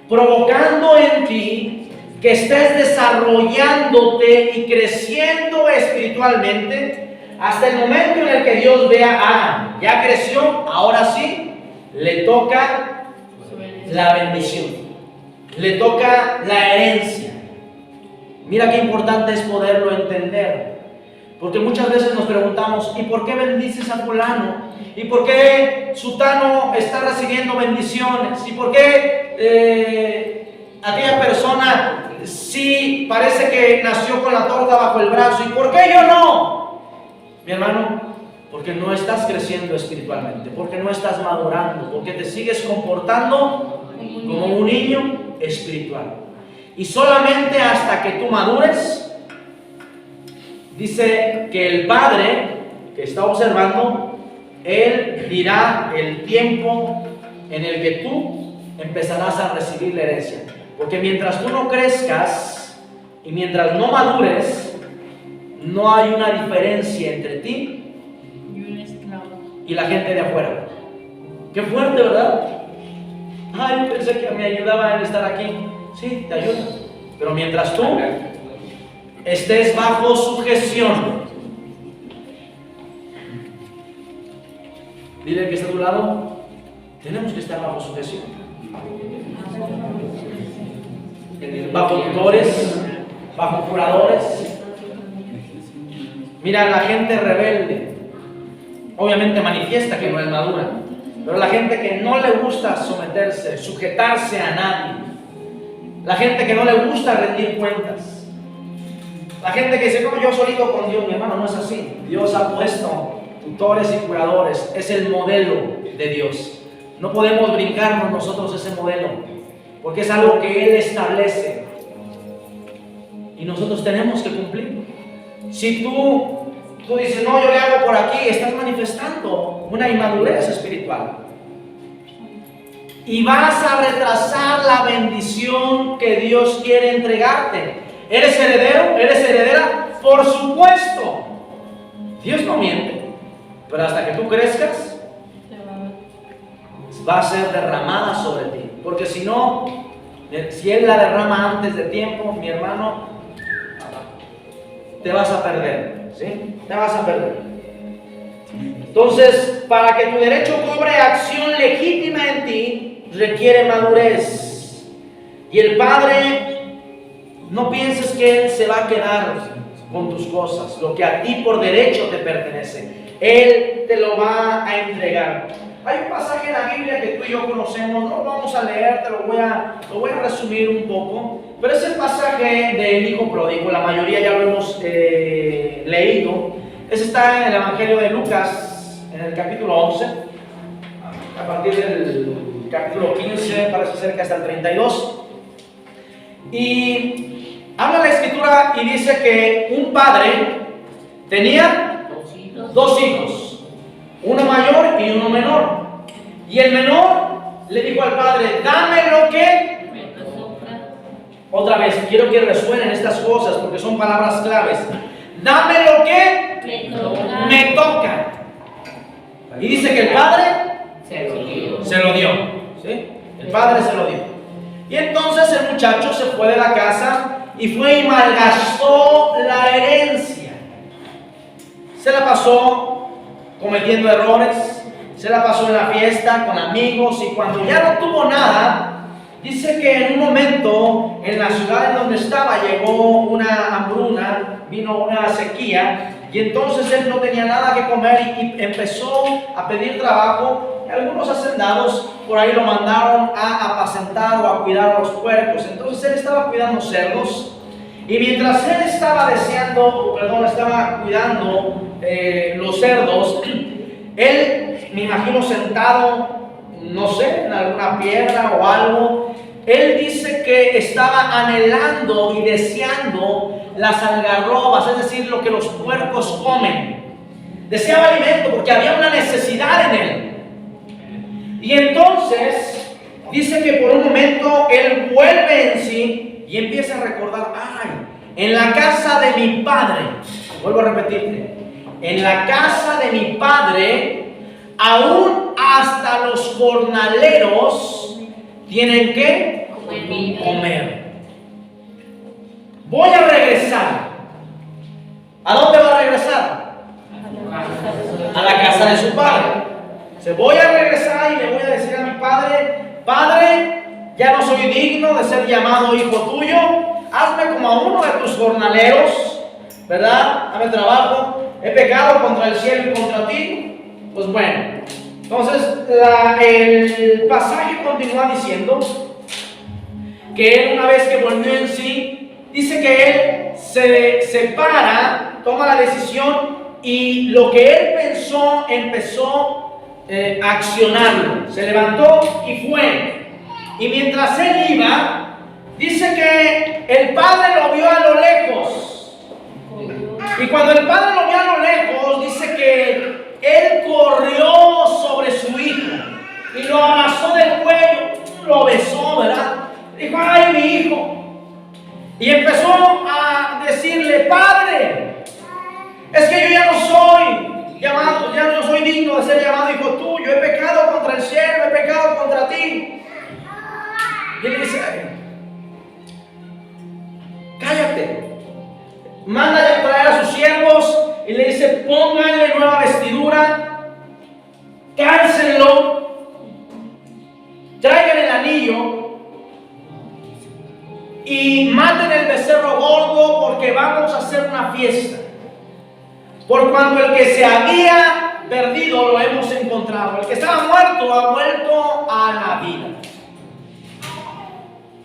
provocando en ti que estés desarrollándote y creciendo espiritualmente hasta el momento en el que Dios vea, ya creció, ahora sí, le toca la bendición, le toca la herencia. Mira qué importante es poderlo entender, porque muchas veces nos preguntamos, ¿y por qué bendices a fulano? ¿Y por qué sutano está recibiendo bendiciones? ¿Y por qué aquella persona sí parece que nació con la torta bajo el brazo? ¿Y por qué yo no? Mi hermano, porque no estás creciendo espiritualmente, porque no estás madurando, porque te sigues comportando como un niño espiritual. Y solamente hasta que tú madures, dice que el Padre que está observando, Él dirá el tiempo en el que tú empezarás a recibir la herencia. Porque mientras tú no crezcas y mientras no madures, no hay una diferencia entre ti y la gente de afuera. Qué fuerte, ¿verdad? Ay, yo pensé que me ayudaba el estar aquí. Sí, te ayuda. Pero mientras tú estés bajo sujeción, dile que está a tu lado, tenemos que estar bajo sujeción. Bajo tutores, bajo curadores. Mira, la gente rebelde obviamente manifiesta que no es madura, pero la gente que no le gusta someterse, sujetarse a nadie, la gente que no le gusta rendir cuentas, la gente que dice, no, yo solito con Dios, mi hermano, no es así. Dios ha puesto tutores y curadores, es el modelo de Dios. No podemos brincarnos nosotros ese modelo, porque es algo que Él establece y nosotros tenemos que cumplir. Si tú dices, no, yo le hago por aquí, estás manifestando una inmadurez espiritual y vas a retrasar la bendición que Dios quiere entregarte. ¿Eres heredero? ¿Eres heredera? Por supuesto. Dios no miente, pero hasta que tú crezcas va a ser derramada sobre ti, porque si no, si Él la derrama antes de tiempo, mi hermano, te vas a perder, ¿sí? Te vas a perder. Entonces, para que tu derecho cobre acción legítima en ti, requiere madurez. Y el Padre, no pienses que Él se va a quedar con tus cosas, lo que a ti por derecho te pertenece. Él te lo va a entregar. Hay un pasaje en la Biblia que tú y yo conocemos, no lo vamos a leer, te lo voy a resumir un poco, pero es el pasaje del hijo pródigo, la mayoría ya lo hemos leído. Ese está en el Evangelio de Lucas, en el capítulo 11, a partir del capítulo 15, parece ser que hasta el 32. Y habla la escritura y dice que un padre tenía dos hijos, uno mayor y uno menor. Y el menor le dijo al padre, dame lo que... Otra vez, quiero que resuenen estas cosas porque son palabras claves. Dame lo que me toca. Y dice que el padre se lo dio. ¿Sí? El padre se lo dio. Y entonces el muchacho se fue de la casa y fue y malgastó la herencia. Se la pasó cometiendo errores, se la pasó en la fiesta con amigos, y cuando ya no tuvo nada, dice que en un momento en la ciudad en donde estaba llegó una hambruna, vino una sequía, y entonces él no tenía nada que comer y empezó a pedir trabajo. Algunos hacendados por ahí lo mandaron a apacentar o a cuidar a los puercos. Entonces él estaba cuidando cerdos, y mientras él estaba estaba cuidando los cerdos, él, me imagino sentado, no sé, en alguna piedra o algo, él dice que estaba anhelando y deseando las algarrobas, es decir, lo que los puercos comen. Deseaba alimento porque había una necesidad en él. Y entonces dice que por un momento él vuelve en sí y empieza a recordar, ay, en la casa de mi padre, vuelvo a repetirte, en la casa de mi padre, aún hasta los jornaleros tienen que comer. Voy a regresar. ¿A dónde va a regresar? A la casa de su padre. Voy a regresar y le voy a decir a mi padre, Padre, ya no soy digno de ser llamado hijo tuyo, hazme como a uno de tus jornaleros, ¿verdad? Dame trabajo, he pecado contra el cielo y contra ti. Pues bueno, entonces el pasaje continúa diciendo que él, una vez que volvió en sí, dice que él se separa, toma la decisión, y lo que él pensó empezó a accionarlo. Se levantó y fue. Y mientras él iba, dice que el padre lo vio a lo lejos. Y cuando el padre lo vio a lo lejos, dice que él corrió sobre su hijo y lo abrazó del cuello, lo besó, ¿verdad? Dijo, ay mi hijo. Y empezó a decirle: Padre, es que yo ya no soy llamado, ya no soy digno de ser llamado hijo tuyo. He pecado contra el cielo, he pecado contra ti. Y él dice: cállate. Manda a traer a sus siervos y le dice: pónganle nueva vestidura, cálcenlo, traigan el anillo y maten el becerro gordo, porque vamos a hacer una fiesta. Por cuanto el que se había perdido lo hemos encontrado, el que estaba muerto ha vuelto a la vida.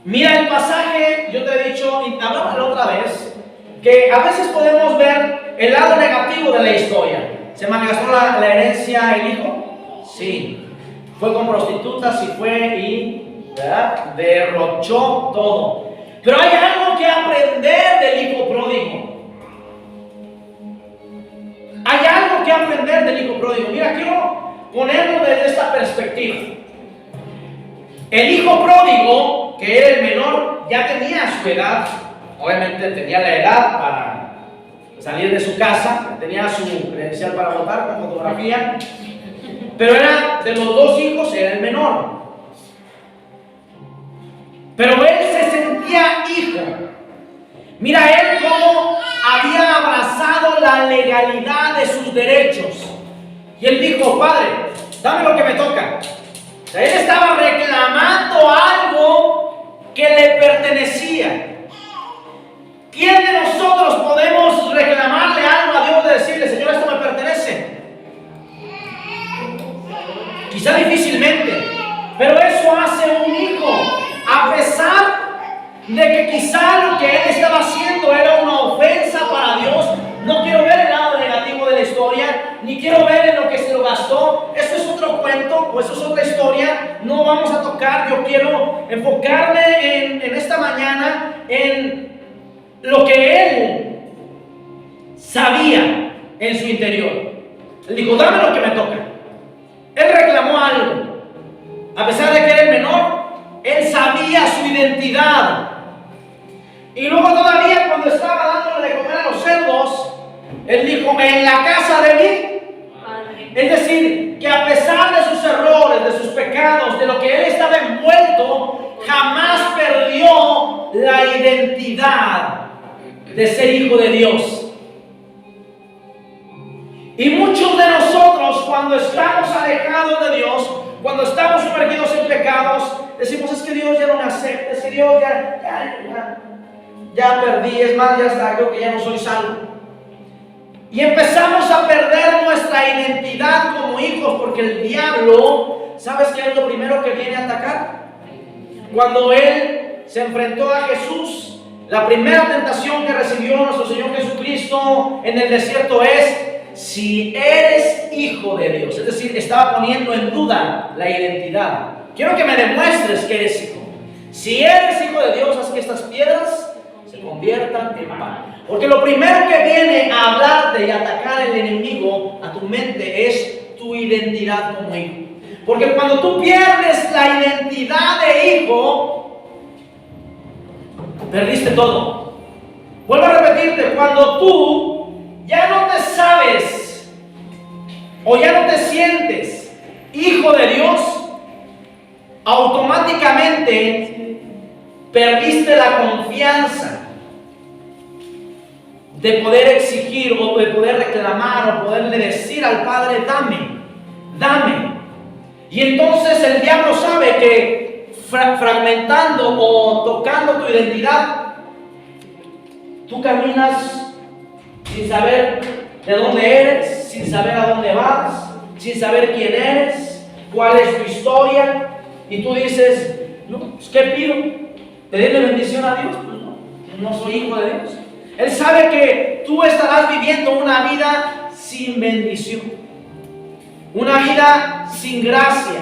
Mira el pasaje, yo te he dicho, y hablamos la otra vez, que a veces podemos ver el lado negativo de la historia. ¿Se malgastó la herencia el hijo? Sí. Fue con prostitutas y fue y, ¿verdad?, derrochó todo. Pero hay algo que aprender del hijo pródigo. Hay algo que aprender del hijo pródigo. Mira, quiero ponerlo desde esta perspectiva. El hijo pródigo, que era el menor, ya tenía su edad. Obviamente tenía la edad para salir de su casa, tenía su credencial para votar con fotografía, pero era de los dos hijos, era el menor. Pero él se sentía hijo. Mira él cómo había abrazado la legalidad de sus derechos. Y él dijo: Padre, dame lo que me toca. O sea, él estaba reclamando algo que le pertenecía. ¿Quién de nosotros podemos reclamarle algo a Dios, de decirle: Señor, esto me pertenece? Quizá difícilmente, pero eso hace un hijo. A pesar de que quizá lo que él estaba haciendo era una ofensa para Dios, no quiero ver el lado negativo de la historia, ni quiero ver en lo que se lo gastó. Esto es otro cuento, o eso es otra historia, no vamos a tocar. Yo quiero enfocarme en esta mañana en lo que él sabía en su interior. Él dijo: dame lo que me toca. Él reclamó algo. A pesar de que era el menor, él sabía su identidad. Y luego todavía, cuando estaba dándole de comer a los cerdos, él dijo: en la casa de mí. Es decir, que a pesar de sus errores, de sus pecados, de lo que él estaba envuelto, jamás perdió la identidad de ser hijo de Dios. Y muchos de nosotros, cuando estamos alejados de Dios, cuando estamos sumergidos en pecados, decimos: es que Dios ya no me acepta, es que Dios ya perdí, es más, ya está, creo que ya no soy salvo. Y empezamos a perder nuestra identidad como hijos, porque el diablo, ¿sabes qué es lo primero que viene a atacar? Cuando él se enfrentó a Jesús, la primera tentación que recibió nuestro Señor Jesucristo en el desierto es: si eres hijo de Dios. Es decir, estaba poniendo en duda la identidad. Quiero que me demuestres que eres hijo. Si eres hijo de Dios, haz que estas piedras se conviertan en pan. Porque lo primero que viene a hablarte y a atacar el enemigo a tu mente es tu identidad como hijo. Porque cuando tú pierdes la identidad de hijo, perdiste todo. Vuelvo a repetirte: cuando tú ya no te sabes o ya no te sientes hijo de Dios, automáticamente perdiste la confianza de poder exigir o de poder reclamar o poderle decir al Padre: dame, dame. Y entonces el diablo sabe que fragmentando o tocando tu identidad, tú caminas sin saber de dónde eres, sin saber a dónde vas, sin saber quién eres, cuál es tu historia. Y tú dices: no, pues, ¿qué pido? ¿Pedirle bendición a Dios? Pues no soy hijo de Dios. Él sabe que tú estarás viviendo una vida sin bendición, una vida sin gracia.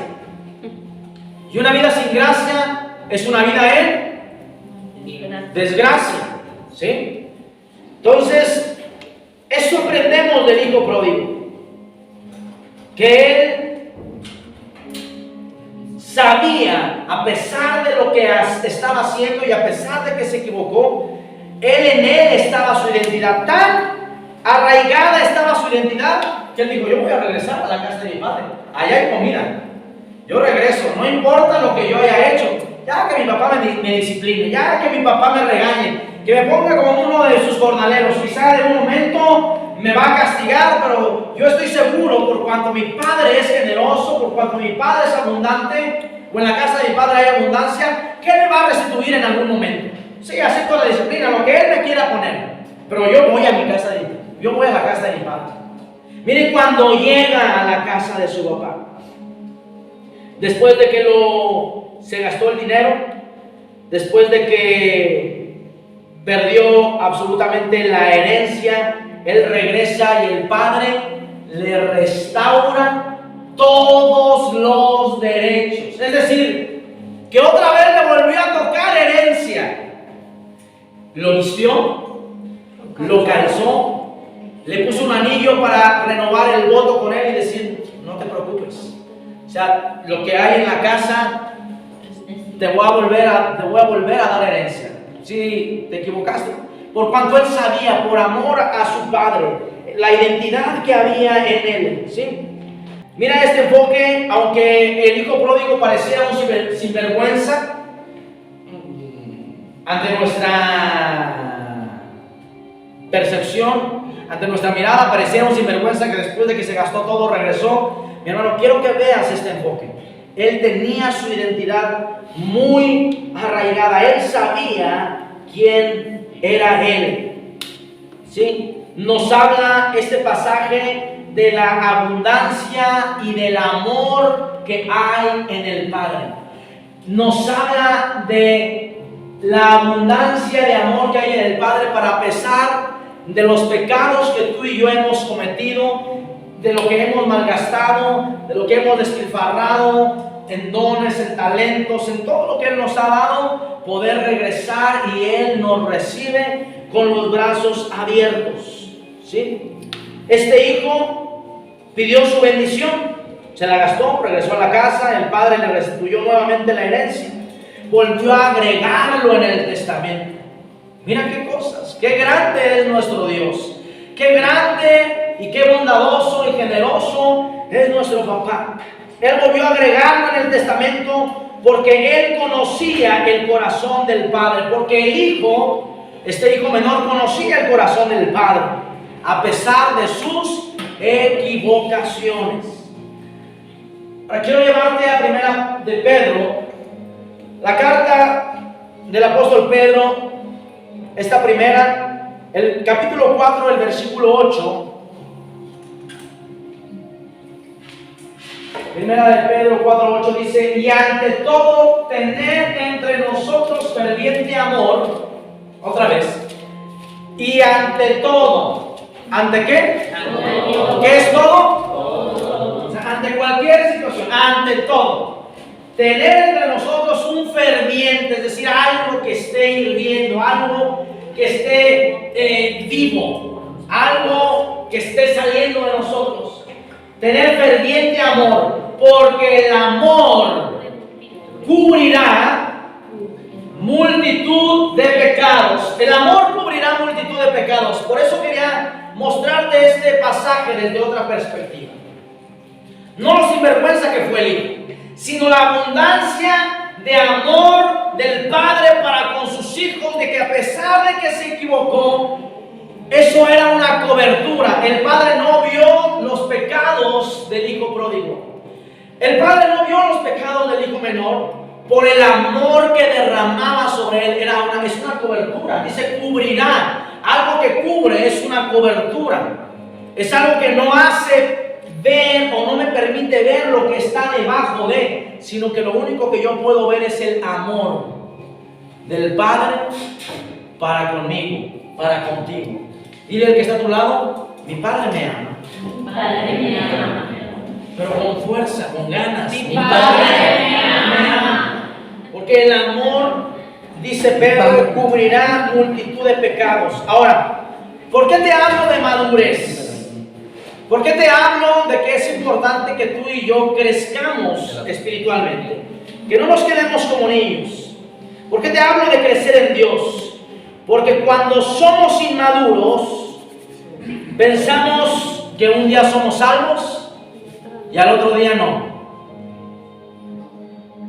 Y una vida sin gracia es una vida en desgracia, ¿sí? Entonces, eso aprendemos del hijo pródigo, que él sabía, a pesar de lo que estaba haciendo y a pesar de que se equivocó, en él estaba su identidad. Tan arraigada estaba su identidad que él dijo: yo voy a regresar a la casa de mi padre. Allá hay comida. Yo regreso, no importa lo que yo haya hecho. Ya que mi papá me discipline, ya que mi papá me regañe, que me ponga como uno de sus jornaleros. Quizá en un momento me va a castigar, pero yo estoy seguro, por cuanto mi padre es generoso, por cuanto mi padre es abundante, o en la casa de mi padre hay abundancia, que me va a restituir en algún momento. Sí, acepto la disciplina, lo que él me quiera poner, pero yo voy a mi casa yo voy a la casa de mi padre. Miren, cuando llega a la casa de su papá, después de que se gastó el dinero, después de que perdió absolutamente la herencia, él regresa y el padre le restaura todos los derechos. Es decir, que otra vez le volvió a tocar herencia. Lo vistió, lo calzó, le puso un anillo para renovar el voto con él y decir: no te preocupes. O sea, lo que hay en la casa, te voy a volver a dar herencia. Si te equivocaste, por cuanto él sabía, por amor a su padre, la identidad que había en él, ¿sí? Mira este enfoque. Aunque el hijo pródigo parecía un sinvergüenza, ante nuestra percepción, ante nuestra mirada, parecía un sinvergüenza que después de que se gastó todo regresó. Mi hermano, quiero que veas este enfoque. Él tenía su identidad muy arraigada. Él sabía quién era él. ¿Sí? Nos habla este pasaje de la abundancia y del amor que hay en el Padre. Nos habla de la abundancia de amor que hay en el Padre, para pesar de los pecados que tú y yo hemos cometido, de lo que hemos malgastado, de lo que hemos despilfarrado en dones, en talentos, en todo lo que Él nos ha dado, poder regresar y Él nos recibe con los brazos abiertos. ¿Sí? Este hijo pidió su bendición, se la gastó, regresó a la casa, el padre le restituyó nuevamente la herencia, volvió a agregarlo en el testamento. Mira qué cosas, qué grande es nuestro Dios, qué grande y qué bondadoso y generoso es nuestro papá. Él volvió a agregarlo en el testamento porque él conocía el corazón del padre, porque el hijo, este hijo menor, conocía el corazón del padre, a pesar de sus equivocaciones. Ahora quiero llevarte a primera de Pedro, la carta del apóstol Pedro, esta primera, el capítulo 4, el versículo 8. Primera de Pedro 4:8 dice: y ante todo, tened entre nosotros ferviente amor. Otra vez. Y ante todo. ¿Ante qué? ¿Qué es todo? O sea, ante cualquier situación, ante todo. Tener entre nosotros un ferviente, es decir, algo que esté hirviendo, algo que esté vivo, algo que esté saliendo de nosotros. Tener ferviente amor, porque el amor cubrirá multitud de pecados. El amor cubrirá multitud de pecados. Por eso quería mostrarte este pasaje desde otra perspectiva. No lo sinvergüenza que fue el hijo, sino la abundancia de amor del padre para con sus hijos, de que a pesar de que se equivocó, eso era una cobertura. El padre no vio los pecados del hijo pródigo. El padre no vio los pecados del hijo menor por el amor que derramaba sobre él. Es una cobertura. Dice cubrirá. Algo que cubre es una cobertura. Es algo que no hace ver o no me permite ver lo que está debajo de, sino que lo único que yo puedo ver es el amor del Padre para conmigo, para contigo. Dile al que está a tu lado: mi Padre me ama. Mi Padre me ama. Pero con fuerza, con ganas. Mi Padre me ama. Porque el amor, dice Pedro, cubrirá multitud de pecados. Ahora, ¿por qué te hablo de madurez? ¿Por qué te hablo de que es importante que tú y yo crezcamos espiritualmente? Que no nos quedemos como niños. ¿Por qué te hablo de crecer en Dios? Porque cuando somos inmaduros, pensamos que un día somos salvos y al otro día no.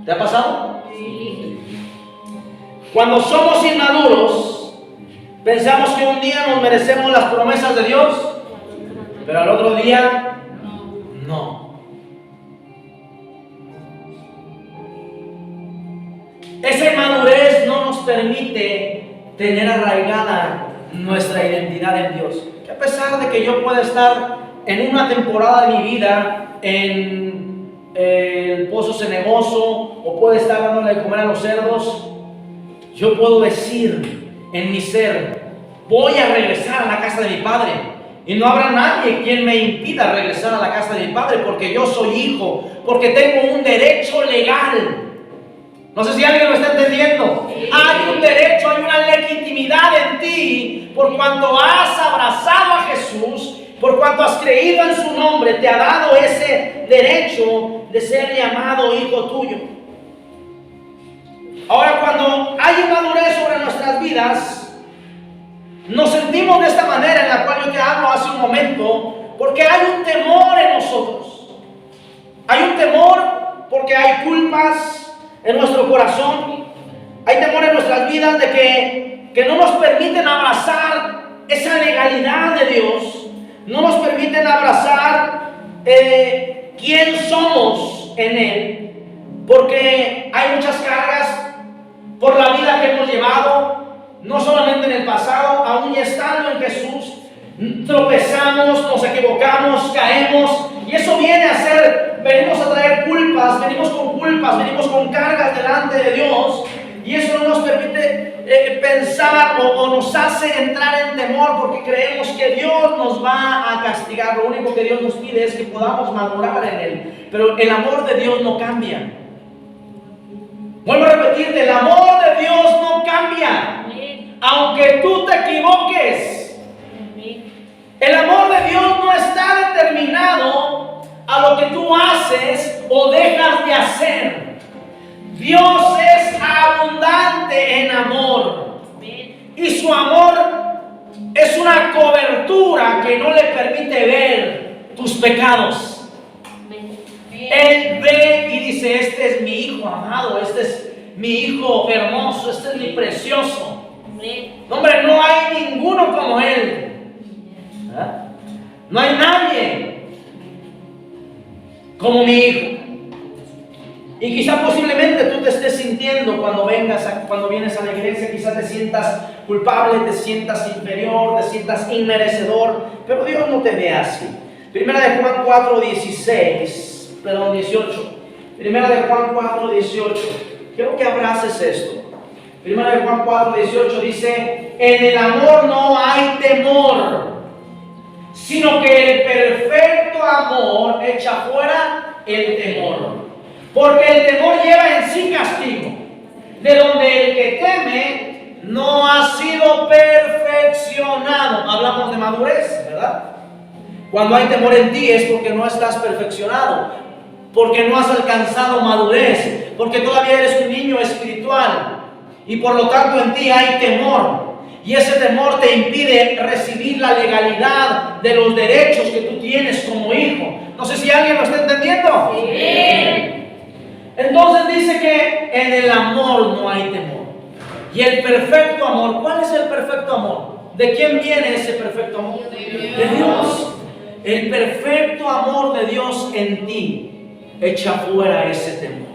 ¿Te ha pasado? Sí. Cuando somos inmaduros, pensamos que un día nos merecemos las promesas de Dios, pero al otro día no. Esa inmadurez no nos permite tener arraigada nuestra identidad en Dios. Que a pesar de que yo pueda estar en una temporada de mi vida en el pozo cenagoso o pueda estar dándole de comer a los cerdos, yo puedo decir en mi ser, voy a regresar a la casa de mi padre. Y no habrá nadie quien me impida regresar a la casa de mi padre, porque yo soy hijo, porque tengo un derecho legal. No sé si alguien lo está entendiendo. Hay un derecho, hay una legitimidad en ti, por cuanto has abrazado a Jesús, por cuanto has creído en su nombre, te ha dado ese derecho de ser llamado hijo tuyo. Ahora, cuando hay inmadurez sobre nuestras vidas, nos sentimos de esta manera en la cual yo te hablo hace un momento, porque hay un temor en nosotros. Hay un temor porque hay culpas en nuestro corazón. Hay temor en nuestras vidas de que no nos permiten abrazar esa legalidad de Dios. No nos permiten abrazar quién somos en Él. Porque hay muchas cargas por la vida que hemos llevado, no solamente en el pasado, aún ya estando en Jesús, tropezamos, nos equivocamos, caemos, y eso viene a ser, venimos a traer culpas, venimos con cargas delante de Dios, y eso no nos permite pensar o nos hace entrar en temor, porque creemos que Dios nos va a castigar. Lo único que Dios nos pide es que podamos madurar en Él, pero el amor de Dios no cambia. Vuelvo a repetirte, el amor de Dios no cambia. Aunque tú te equivoques, el amor de Dios no está determinado a lo que tú haces o dejas de hacer. Dios es abundante en amor y su amor es una cobertura que no le permite ver tus pecados. Él ve y dice, este es mi hijo amado, este es mi hijo hermoso, este es mi precioso. Hombre, no hay ninguno como Él. ¿Ah? No hay nadie como mi hijo. Y quizá posiblemente tú te estés sintiendo cuando vienes a la iglesia, quizá te sientas culpable, te sientas inferior, te sientas inmerecedor, pero Dios no te ve así. Primera de Juan 4:18. Primera de Juan 4:18. Quiero que abraces esto. Primera de Juan 4:18 dice, en el amor no hay temor, sino que el perfecto amor echa fuera el temor. Porque el temor lleva en sí castigo, de donde el que teme no ha sido perfeccionado. Hablamos de madurez, ¿verdad? Cuando hay temor en ti es porque no estás perfeccionado, porque no has alcanzado madurez, porque todavía eres un niño espiritual. Y por lo tanto en ti hay temor. Y ese temor te impide recibir la legalidad de los derechos que tú tienes como hijo. No sé si alguien lo está entendiendo. Sí. Entonces dice que en el amor no hay temor. Y el perfecto amor, ¿cuál es el perfecto amor? ¿De quién viene ese perfecto amor? De Dios. El perfecto amor de Dios en ti echa fuera ese temor.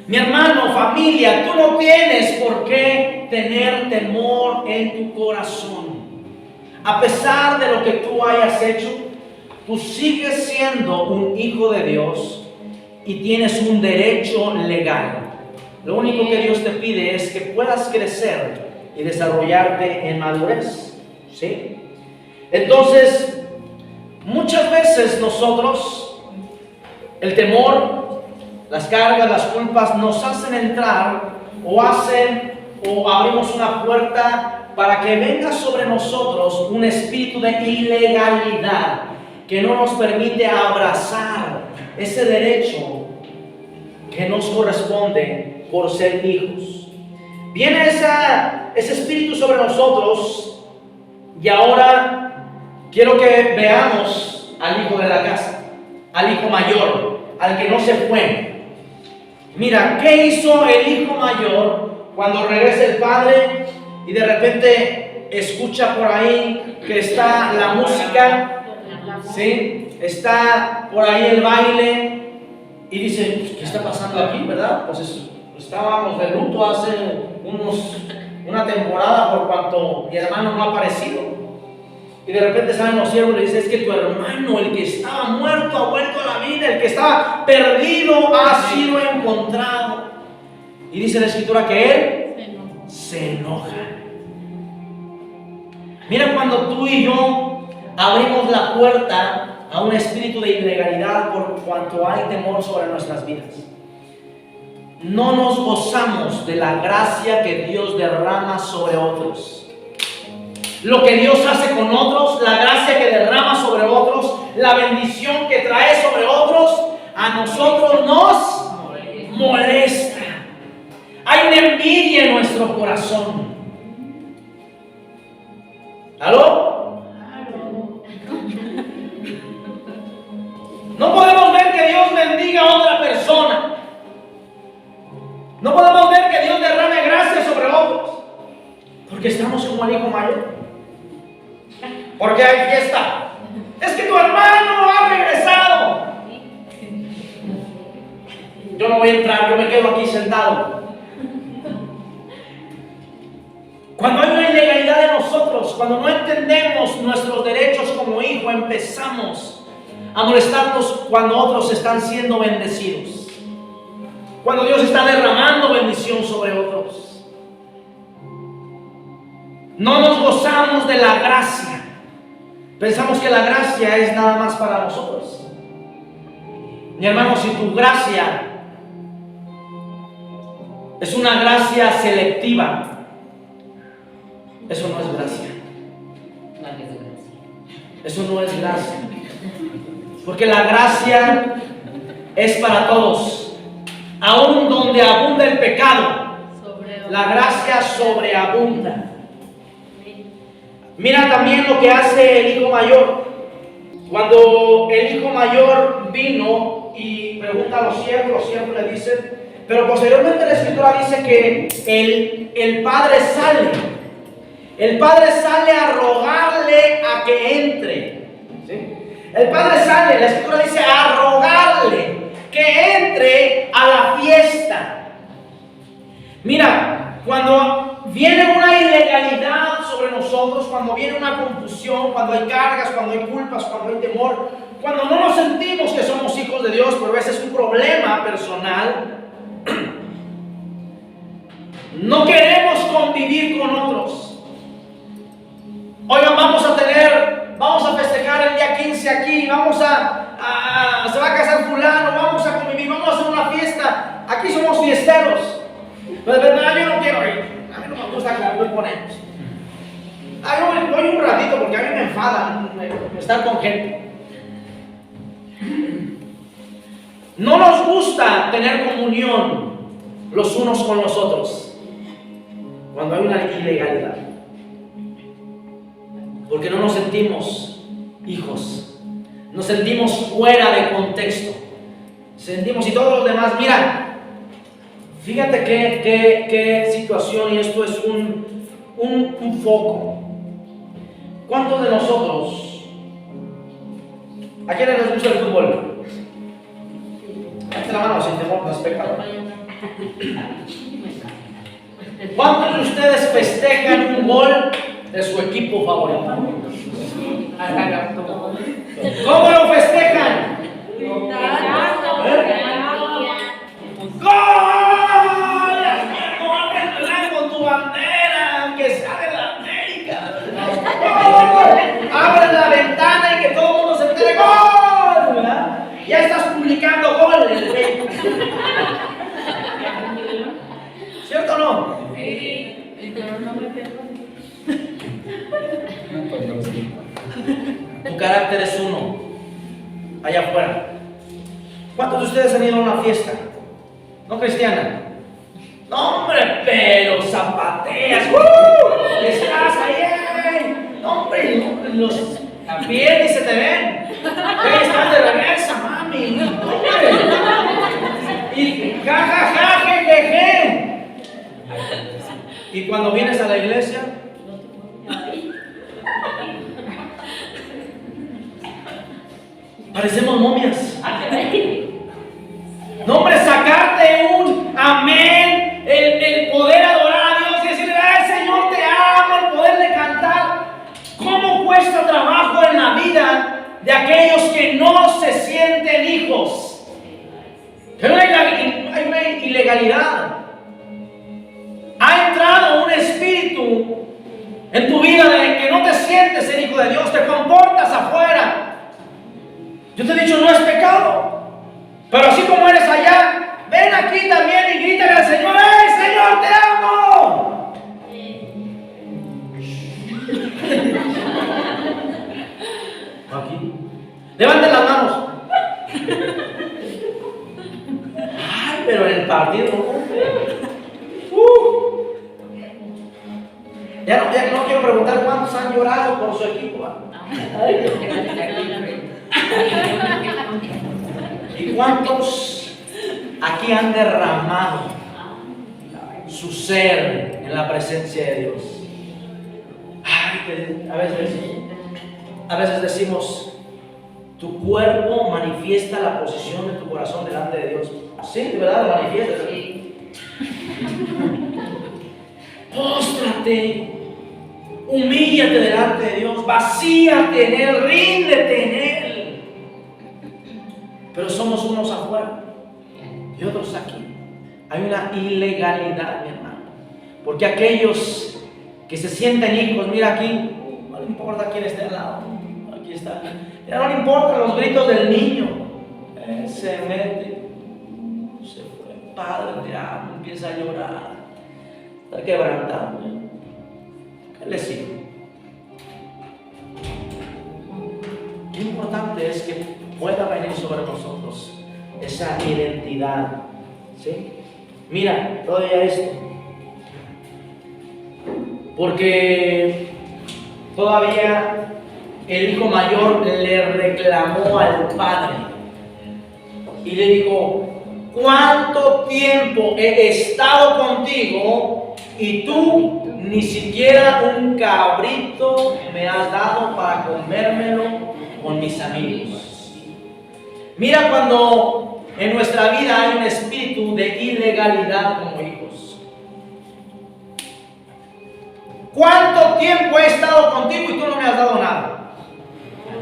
Mi hermano, familia, tú no tienes por qué tener temor en tu corazón. A pesar de lo que tú hayas hecho, tú sigues siendo un hijo de Dios y tienes un derecho legal. Lo único que Dios te pide es que puedas crecer y desarrollarte en madurez. ¿Sí? Entonces, muchas veces nosotros, el temor, las cargas, las culpas nos hacen entrar o abrimos una puerta para que venga sobre nosotros un espíritu de ilegalidad. que no nos permite abrazar ese derecho que nos corresponde por ser hijos. Viene ese espíritu sobre nosotros y ahora quiero que veamos al hijo de la casa, al hijo mayor, al que no se fue. Mira, ¿qué hizo el hijo mayor cuando regresa el padre y de repente escucha por ahí que está la música? ¿Sí? Está por ahí el baile y dice, ¿qué está pasando aquí, verdad? Pues estábamos de luto hace una temporada por cuanto mi hermano no ha aparecido. Y de repente salen los siervos y le dicen, es que tu hermano, el que estaba muerto, ha vuelto a la vida, el que estaba perdido ha sido encontrado. Y dice la escritura que él se enoja. Mira, cuando tú y yo abrimos la puerta a un espíritu de ilegalidad por cuanto hay temor sobre nuestras vidas, no nos gozamos de la gracia que Dios derrama sobre otros. Lo que Dios hace con otros, la gracia que derrama sobre otros, la bendición que trae sobre otros, a nosotros nos molesta. Hay una envidia en nuestro corazón. ¿Aló? No podemos ver que Dios bendiga a otra persona. No podemos ver que Dios derrame gracia sobre otros. Porque estamos como el hijo mayor. Porque hay fiesta. Es que tu hermano ha regresado. Yo no voy a entrar, yo me quedo aquí sentado. Cuando hay una ilegalidad de nosotros, cuando no entendemos nuestros derechos como hijo, empezamos a molestarnos cuando otros están siendo bendecidos. Cuando Dios está derramando bendición sobre otros. No nos gozamos de la gracia. Pensamos que la gracia es nada más para nosotros. Mi hermano, si tu gracia es una gracia selectiva, eso no es gracia. Eso no es gracia. Porque la gracia es para todos. Aún donde abunda el pecado, la gracia sobreabunda. Mira también lo que hace el hijo mayor. Cuando el hijo mayor vino y pregunta a los siervos le dicen, pero posteriormente la escritura dice que el padre sale. El padre sale a rogarle a que entre. ¿Sí? El padre sale, la escritura dice, a rogarle que entre a la fiesta. Mira, cuando viene una ilegalidad sobre nosotros, cuando viene una confusión, cuando hay cargas, cuando hay culpas, cuando hay temor, cuando no nos sentimos que somos hijos de Dios, pero ese es un problema personal, no queremos convivir con otros. Oigan, vamos a festejar el día 15 aquí, se va a casar fulano, vamos a convivir, vamos a hacer una fiesta. Aquí somos fiesteros. Pero de verdad yo no quiero ir, a mí no me gusta convivir con ellos. Yo voy un ratito porque a mí me enfada estar con gente. No nos gusta tener comunión los unos con los otros cuando hay una ilegalidad. Porque no nos sentimos hijos, nos sentimos fuera de contexto, sentimos y todos los demás. Mira, fíjate qué situación, y esto es un foco. ¿Cuántos de nosotros, a quiénes les gusta el fútbol? Hazte la mano sin temor, respectador. ¿Cuántos de ustedes festejan un gol de su equipo favorito? ¿Cómo lo festejan? ¡Gol! Con tu bandera, aunque sea de la América. ¡Gol! Abren la ventana y que todo el mundo se entere. ¡Gol! ¿Verdad? Ya estás publicando gol en el Facebook. ¿Cierto o no? Sí. Pero no me pierdo. Tu carácter es uno. allá afuera. ¿Cuántos de ustedes han ido a una fiesta? ¿No cristiana? No, hombre, pero zapateas. Estás ahí. No, hombre, los también y se te ven. Estás de reversa, mami. No, hombre. Y ja, ja, ja, je, je, je. Y cuando vienes a la iglesia, parecemos momias. No, hombre, sacarte un amén, el poder adorar a Dios y decirle, ay, Señor, te amo, el poder de cantar. ¿Cómo cuesta trabajo en la vida de aquellos que no se sienten hijos? Pero hay una ilegalidad. Ha entrado un espíritu en tu vida de que no te sientes el hijo de Dios, te comportas afuera. Yo te he dicho, no es pecado. Pero así como eres allá, ven aquí también y grítale al Señor, ¡hey, Señor, te amo! Aquí. Levanten las manos. Ay, pero en el partido, ya no quiero preguntar cuántos han llorado por su equipo. ¿Y cuántos aquí han derramado su ser en la presencia de Dios? Ay, a veces decimos, tu cuerpo manifiesta la posición de tu corazón delante de Dios. Sí, de verdad lo manifiesta. Póstrate, humíllate delante de Dios, vacíate en Él, ríndete en Él. Pero somos unos afuera y otros aquí. Hay una ilegalidad, mi hermano. Porque aquellos que se sienten hijos, mira aquí, no le importa quién esté al lado. Aquí está. Ya no le importan los gritos del niño. Se mete. Se fue. Padre, te amo. Empieza a llorar. Está quebrantado. ¿Qué le sigue? Qué importante es que pueda venir sobre nosotros esa identidad. ¿Sí? Mira, todavía esto. Porque todavía el hijo mayor le reclamó al padre y le dijo, ¿cuánto tiempo he estado contigo y tú ni siquiera un cabrito me has dado para comérmelo con mis amigos? Mira, cuando en nuestra vida hay un espíritu de ilegalidad como hijos. ¿Cuánto tiempo he estado contigo y tú no me has dado nada?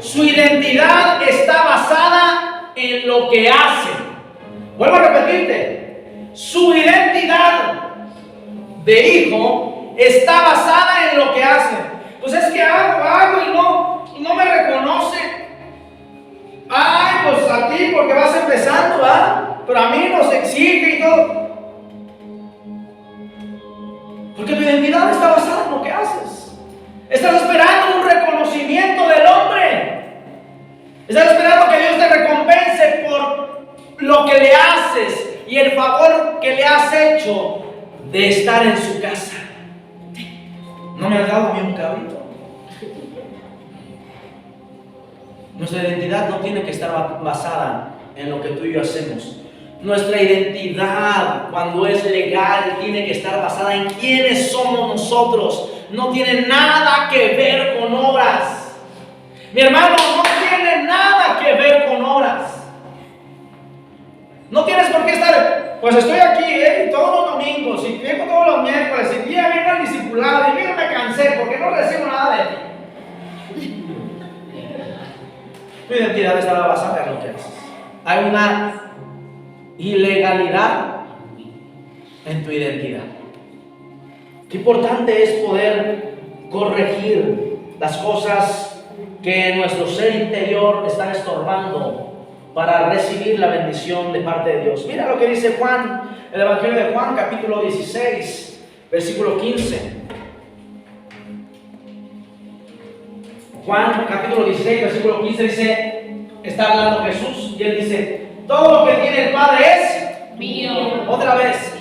Su identidad está basada en lo que hace. Vuelvo a repetirte. Su identidad de hijo está basada en lo que hace. Pues es que hago y no me reconoce. Ay, pues a ti porque vas empezando, ¿ah? Pero a mí nos exige y todo. Porque tu identidad está basada en lo que haces. Estás esperando un reconocimiento del hombre. Estás esperando que Dios te recompense por lo que le haces y el favor que le has hecho de estar en su casa. No me has dado ni un cabrito. Nuestra identidad no tiene que estar basada en lo que tú y yo hacemos. Nuestra identidad, cuando es legal, tiene que estar basada en quiénes somos nosotros. No tiene nada que ver con obras. Mi hermano, no tiene nada que ver con obras. No tienes por qué estar, pues estoy aquí, todos los domingos, y vengo todos los miércoles, y ya vengo al discipulado, y mira, me cansé porque no recibo nada de ti. Tu identidad está basada en lo que haces. Hay una ilegalidad en tu identidad. Qué importante es poder corregir las cosas que en nuestro ser interior están estorbando para recibir la bendición de parte de Dios. Mira lo que dice Juan, el Evangelio de Juan, capítulo 16, versículo 15. Juan, capítulo 16, versículo 15 dice: está hablando Jesús y él dice, todo lo que tiene el Padre es mío. otra vez.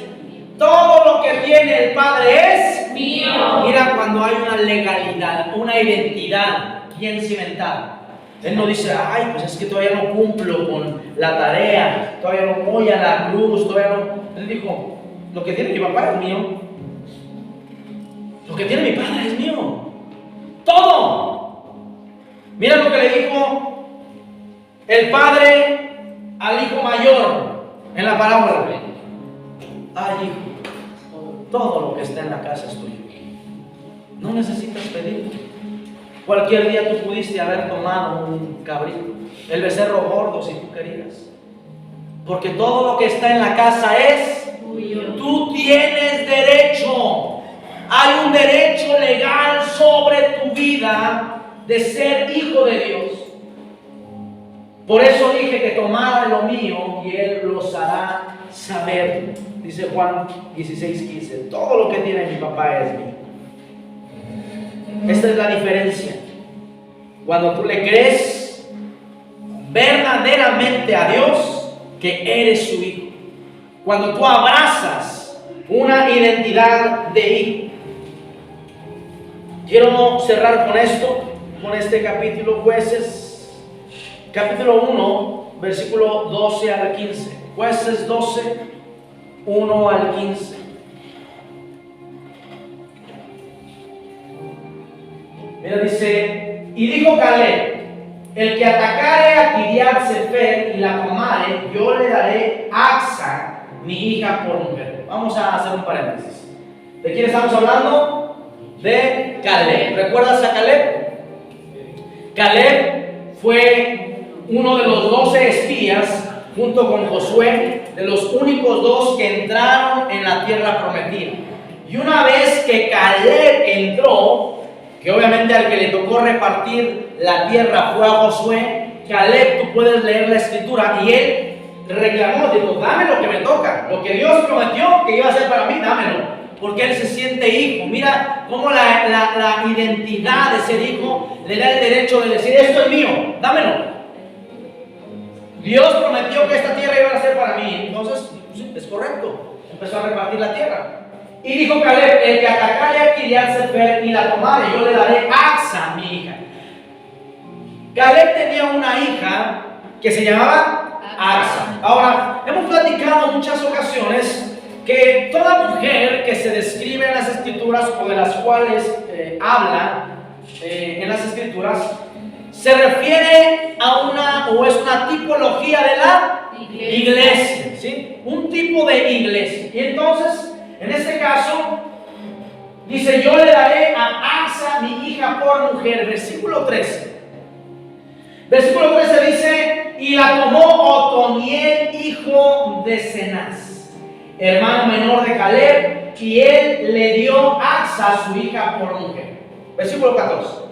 Todo lo que tiene el Padre es Mío. Mira cuando hay una legalidad, una identidad bien cimentada. Él no dice, ay, pues es que todavía no cumplo con la tarea, todavía no voy a la cruz, todavía no. Él dijo, lo que tiene mi papá es mío. Lo que tiene mi padre es mío. Todo. Mira lo que le dijo el padre al hijo mayor en la parábola. Ay, hijo, todo lo que está en la casa es tuyo. No necesitas pedir. Cualquier día tú pudiste haber tomado un cabrito, el becerro gordo si tú querías. Porque todo lo que está en la casa es Tuyo. tú tienes derecho. Hay un derecho legal sobre tu vida de ser hijo de Dios. Por eso dije que tomara lo mío y Él los hará saber. Dice Juan 16:15. Todo lo que tiene mi papá es mío. Esta es la diferencia. Cuando tú le crees verdaderamente a Dios que eres su hijo. Cuando tú abrazas una identidad de hijo. Quiero cerrar con esto, con este capítulo, Jueces, capítulo 1, versículo 12 al 15. Jueces 12, 1 al 15. Mira, dice, y dijo Caleb, el que atacare a Kiriat Sefer y la tomare, yo le daré Axa, mi hija, por mujer. Vamos a hacer un paréntesis. ¿De quién estamos hablando? De Caleb. ¿Recuerdas a Caleb? Caleb fue uno de los 12 espías, junto con Josué, de los únicos dos que entraron en la tierra prometida. Y una vez que Caleb entró, que obviamente al que le tocó repartir la tierra fue a Josué, Caleb, tú puedes leer la escritura, y él reclamó, dijo, dame lo que me toca, lo que Dios prometió que iba a hacer para mí, dámelo. Porque él se siente hijo. Mira cómo la identidad de ser hijo le da el derecho de decir, esto es mío, dámelo. Dios prometió que esta tierra iba a ser para mí. Entonces, sí, es correcto. Empezó a repartir la tierra. Y dijo Caleb, el que atacare a Kiriat Sefer y la tomare, yo le daré Axa, mi hija. Caleb tenía una hija que se llamaba Axa. Ahora, hemos platicado en muchas ocasiones que toda mujer que se describe en las escrituras o de las cuales habla en las escrituras se refiere a una o es una tipología de la iglesia, ¿sí? Un tipo de iglesia. Y entonces, en este caso, dice, yo le daré a Axa, mi hija, por mujer. Versículo 13. Versículo 13 dice, y la tomó Otoniel, hijo de Cenaz, hermano menor de Caleb, y él le dio Axa, su hija, por mujer. Versículo 14.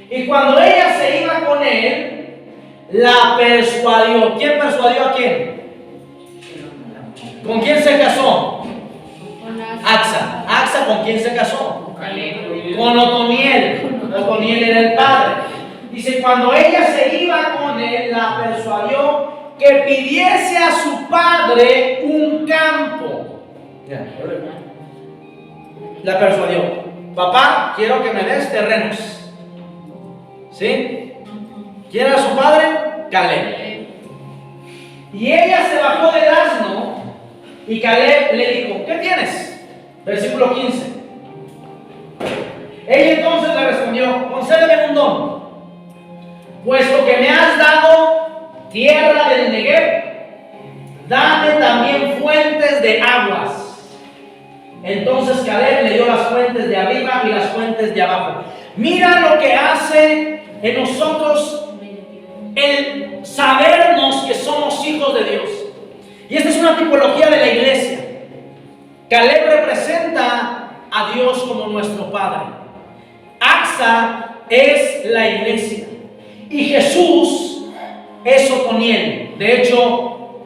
Y cuando ella se iba con él, la persuadió. ¿Quién persuadió a quién? ¿Con quién se casó? Axa. ¿Axa con quién se casó? Con Otoniel. Otoniel era el padre. Dice, cuando ella se iba con él, la persuadió que pidiese a su padre un campo. La persuadió. Papá, quiero que me des terrenos. ¿Sí? ¿Quién era su padre? Caleb. Y ella se bajó del asno y Caleb le dijo, ¿qué tienes? Versículo 15. Ella entonces le respondió, concédeme un don, puesto que me has dado tierra del Negev, dame también fuentes de aguas. Entonces Caleb le dio las fuentes de arriba y las fuentes de abajo. Mira lo que hace en nosotros el sabernos que somos hijos de Dios. Y esta es una tipología de la iglesia. Caleb representa a Dios como nuestro Padre. Axa es la iglesia. Y Jesús es Otoniel. De hecho,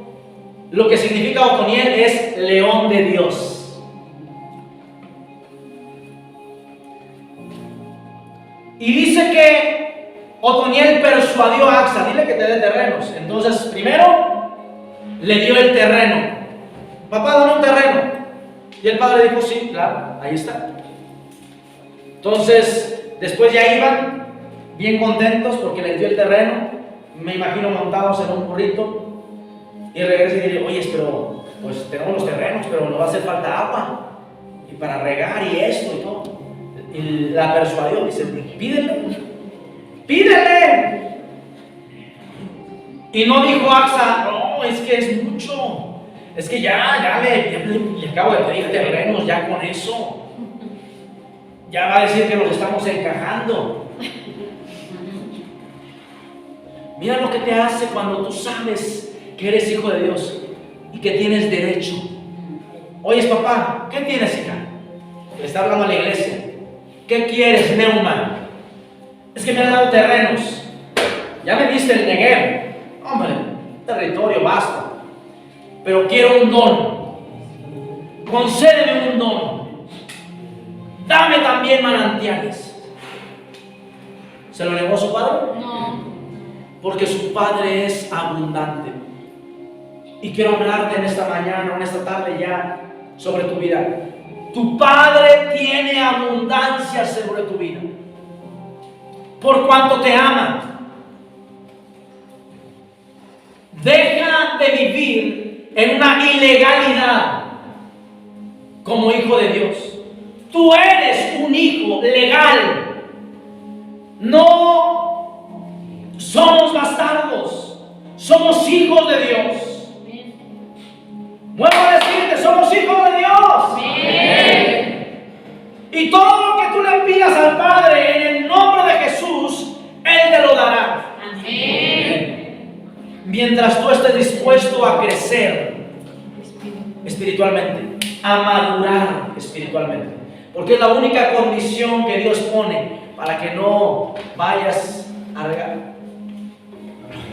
lo que significa Otoniel es león de Dios. Y dice que Otoniel persuadió a Axa, dile que te dé terrenos. Entonces, primero le dio el terreno. Papá, dame un terreno. Y el padre dijo, sí, claro, ahí está. Entonces, después ya iban bien contentos porque les dio el terreno. Me imagino montados en un burrito. Y regresa y dice, oye, pero pues tenemos los terrenos, pero nos va a hacer falta agua. Y para regar y esto y todo. Y la persuadió, dice, pídele. Y no dijo Axa, no, es que es mucho. Es que ya le acabo de pedir terrenos, ya con eso. Ya va a decir que nos estamos encajando. Mira lo que te hace cuando tú sabes que eres hijo de Dios y que tienes derecho. Oye, papá, ¿qué tienes, hija? Le está hablando a la iglesia. ¿Qué quieres, Neuma? Es que me han dado terrenos. Ya me diste el Negev. Hombre, territorio, basta. Pero quiero un don. Concédeme un don. Dame también manantiales. ¿Se lo negó su padre? No. Porque su padre es abundante. Y quiero hablarte en esta mañana, en esta tarde ya, sobre tu vida. Tu padre tiene abundancia sobre tu vida. Por cuanto te ama. Deja de vivir en una ilegalidad como hijo de Dios. Tú eres un hijo legal. No somos bastardos. Somos hijos de Dios. Vuelvo a decirte, somos hijos de Dios. Y todo lo que tú le pidas al Padre en el nombre de Jesús, Él te lo dará. Mientras tú estés dispuesto a crecer espiritualmente, a madurar espiritualmente. Porque es la única condición que Dios pone para que no vayas a regar.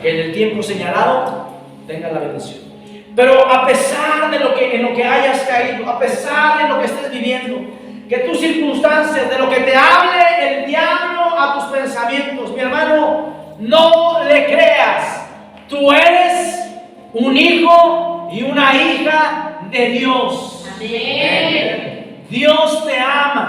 Que en el tiempo señalado tengas la bendición. Pero a pesar de en lo que hayas caído, a pesar de lo que estés viviendo, que tus circunstancias, de lo que te hable el diablo a tus pensamientos, mi hermano, no le creas. Tú eres un hijo y una hija de Dios. Amén. Dios te ama.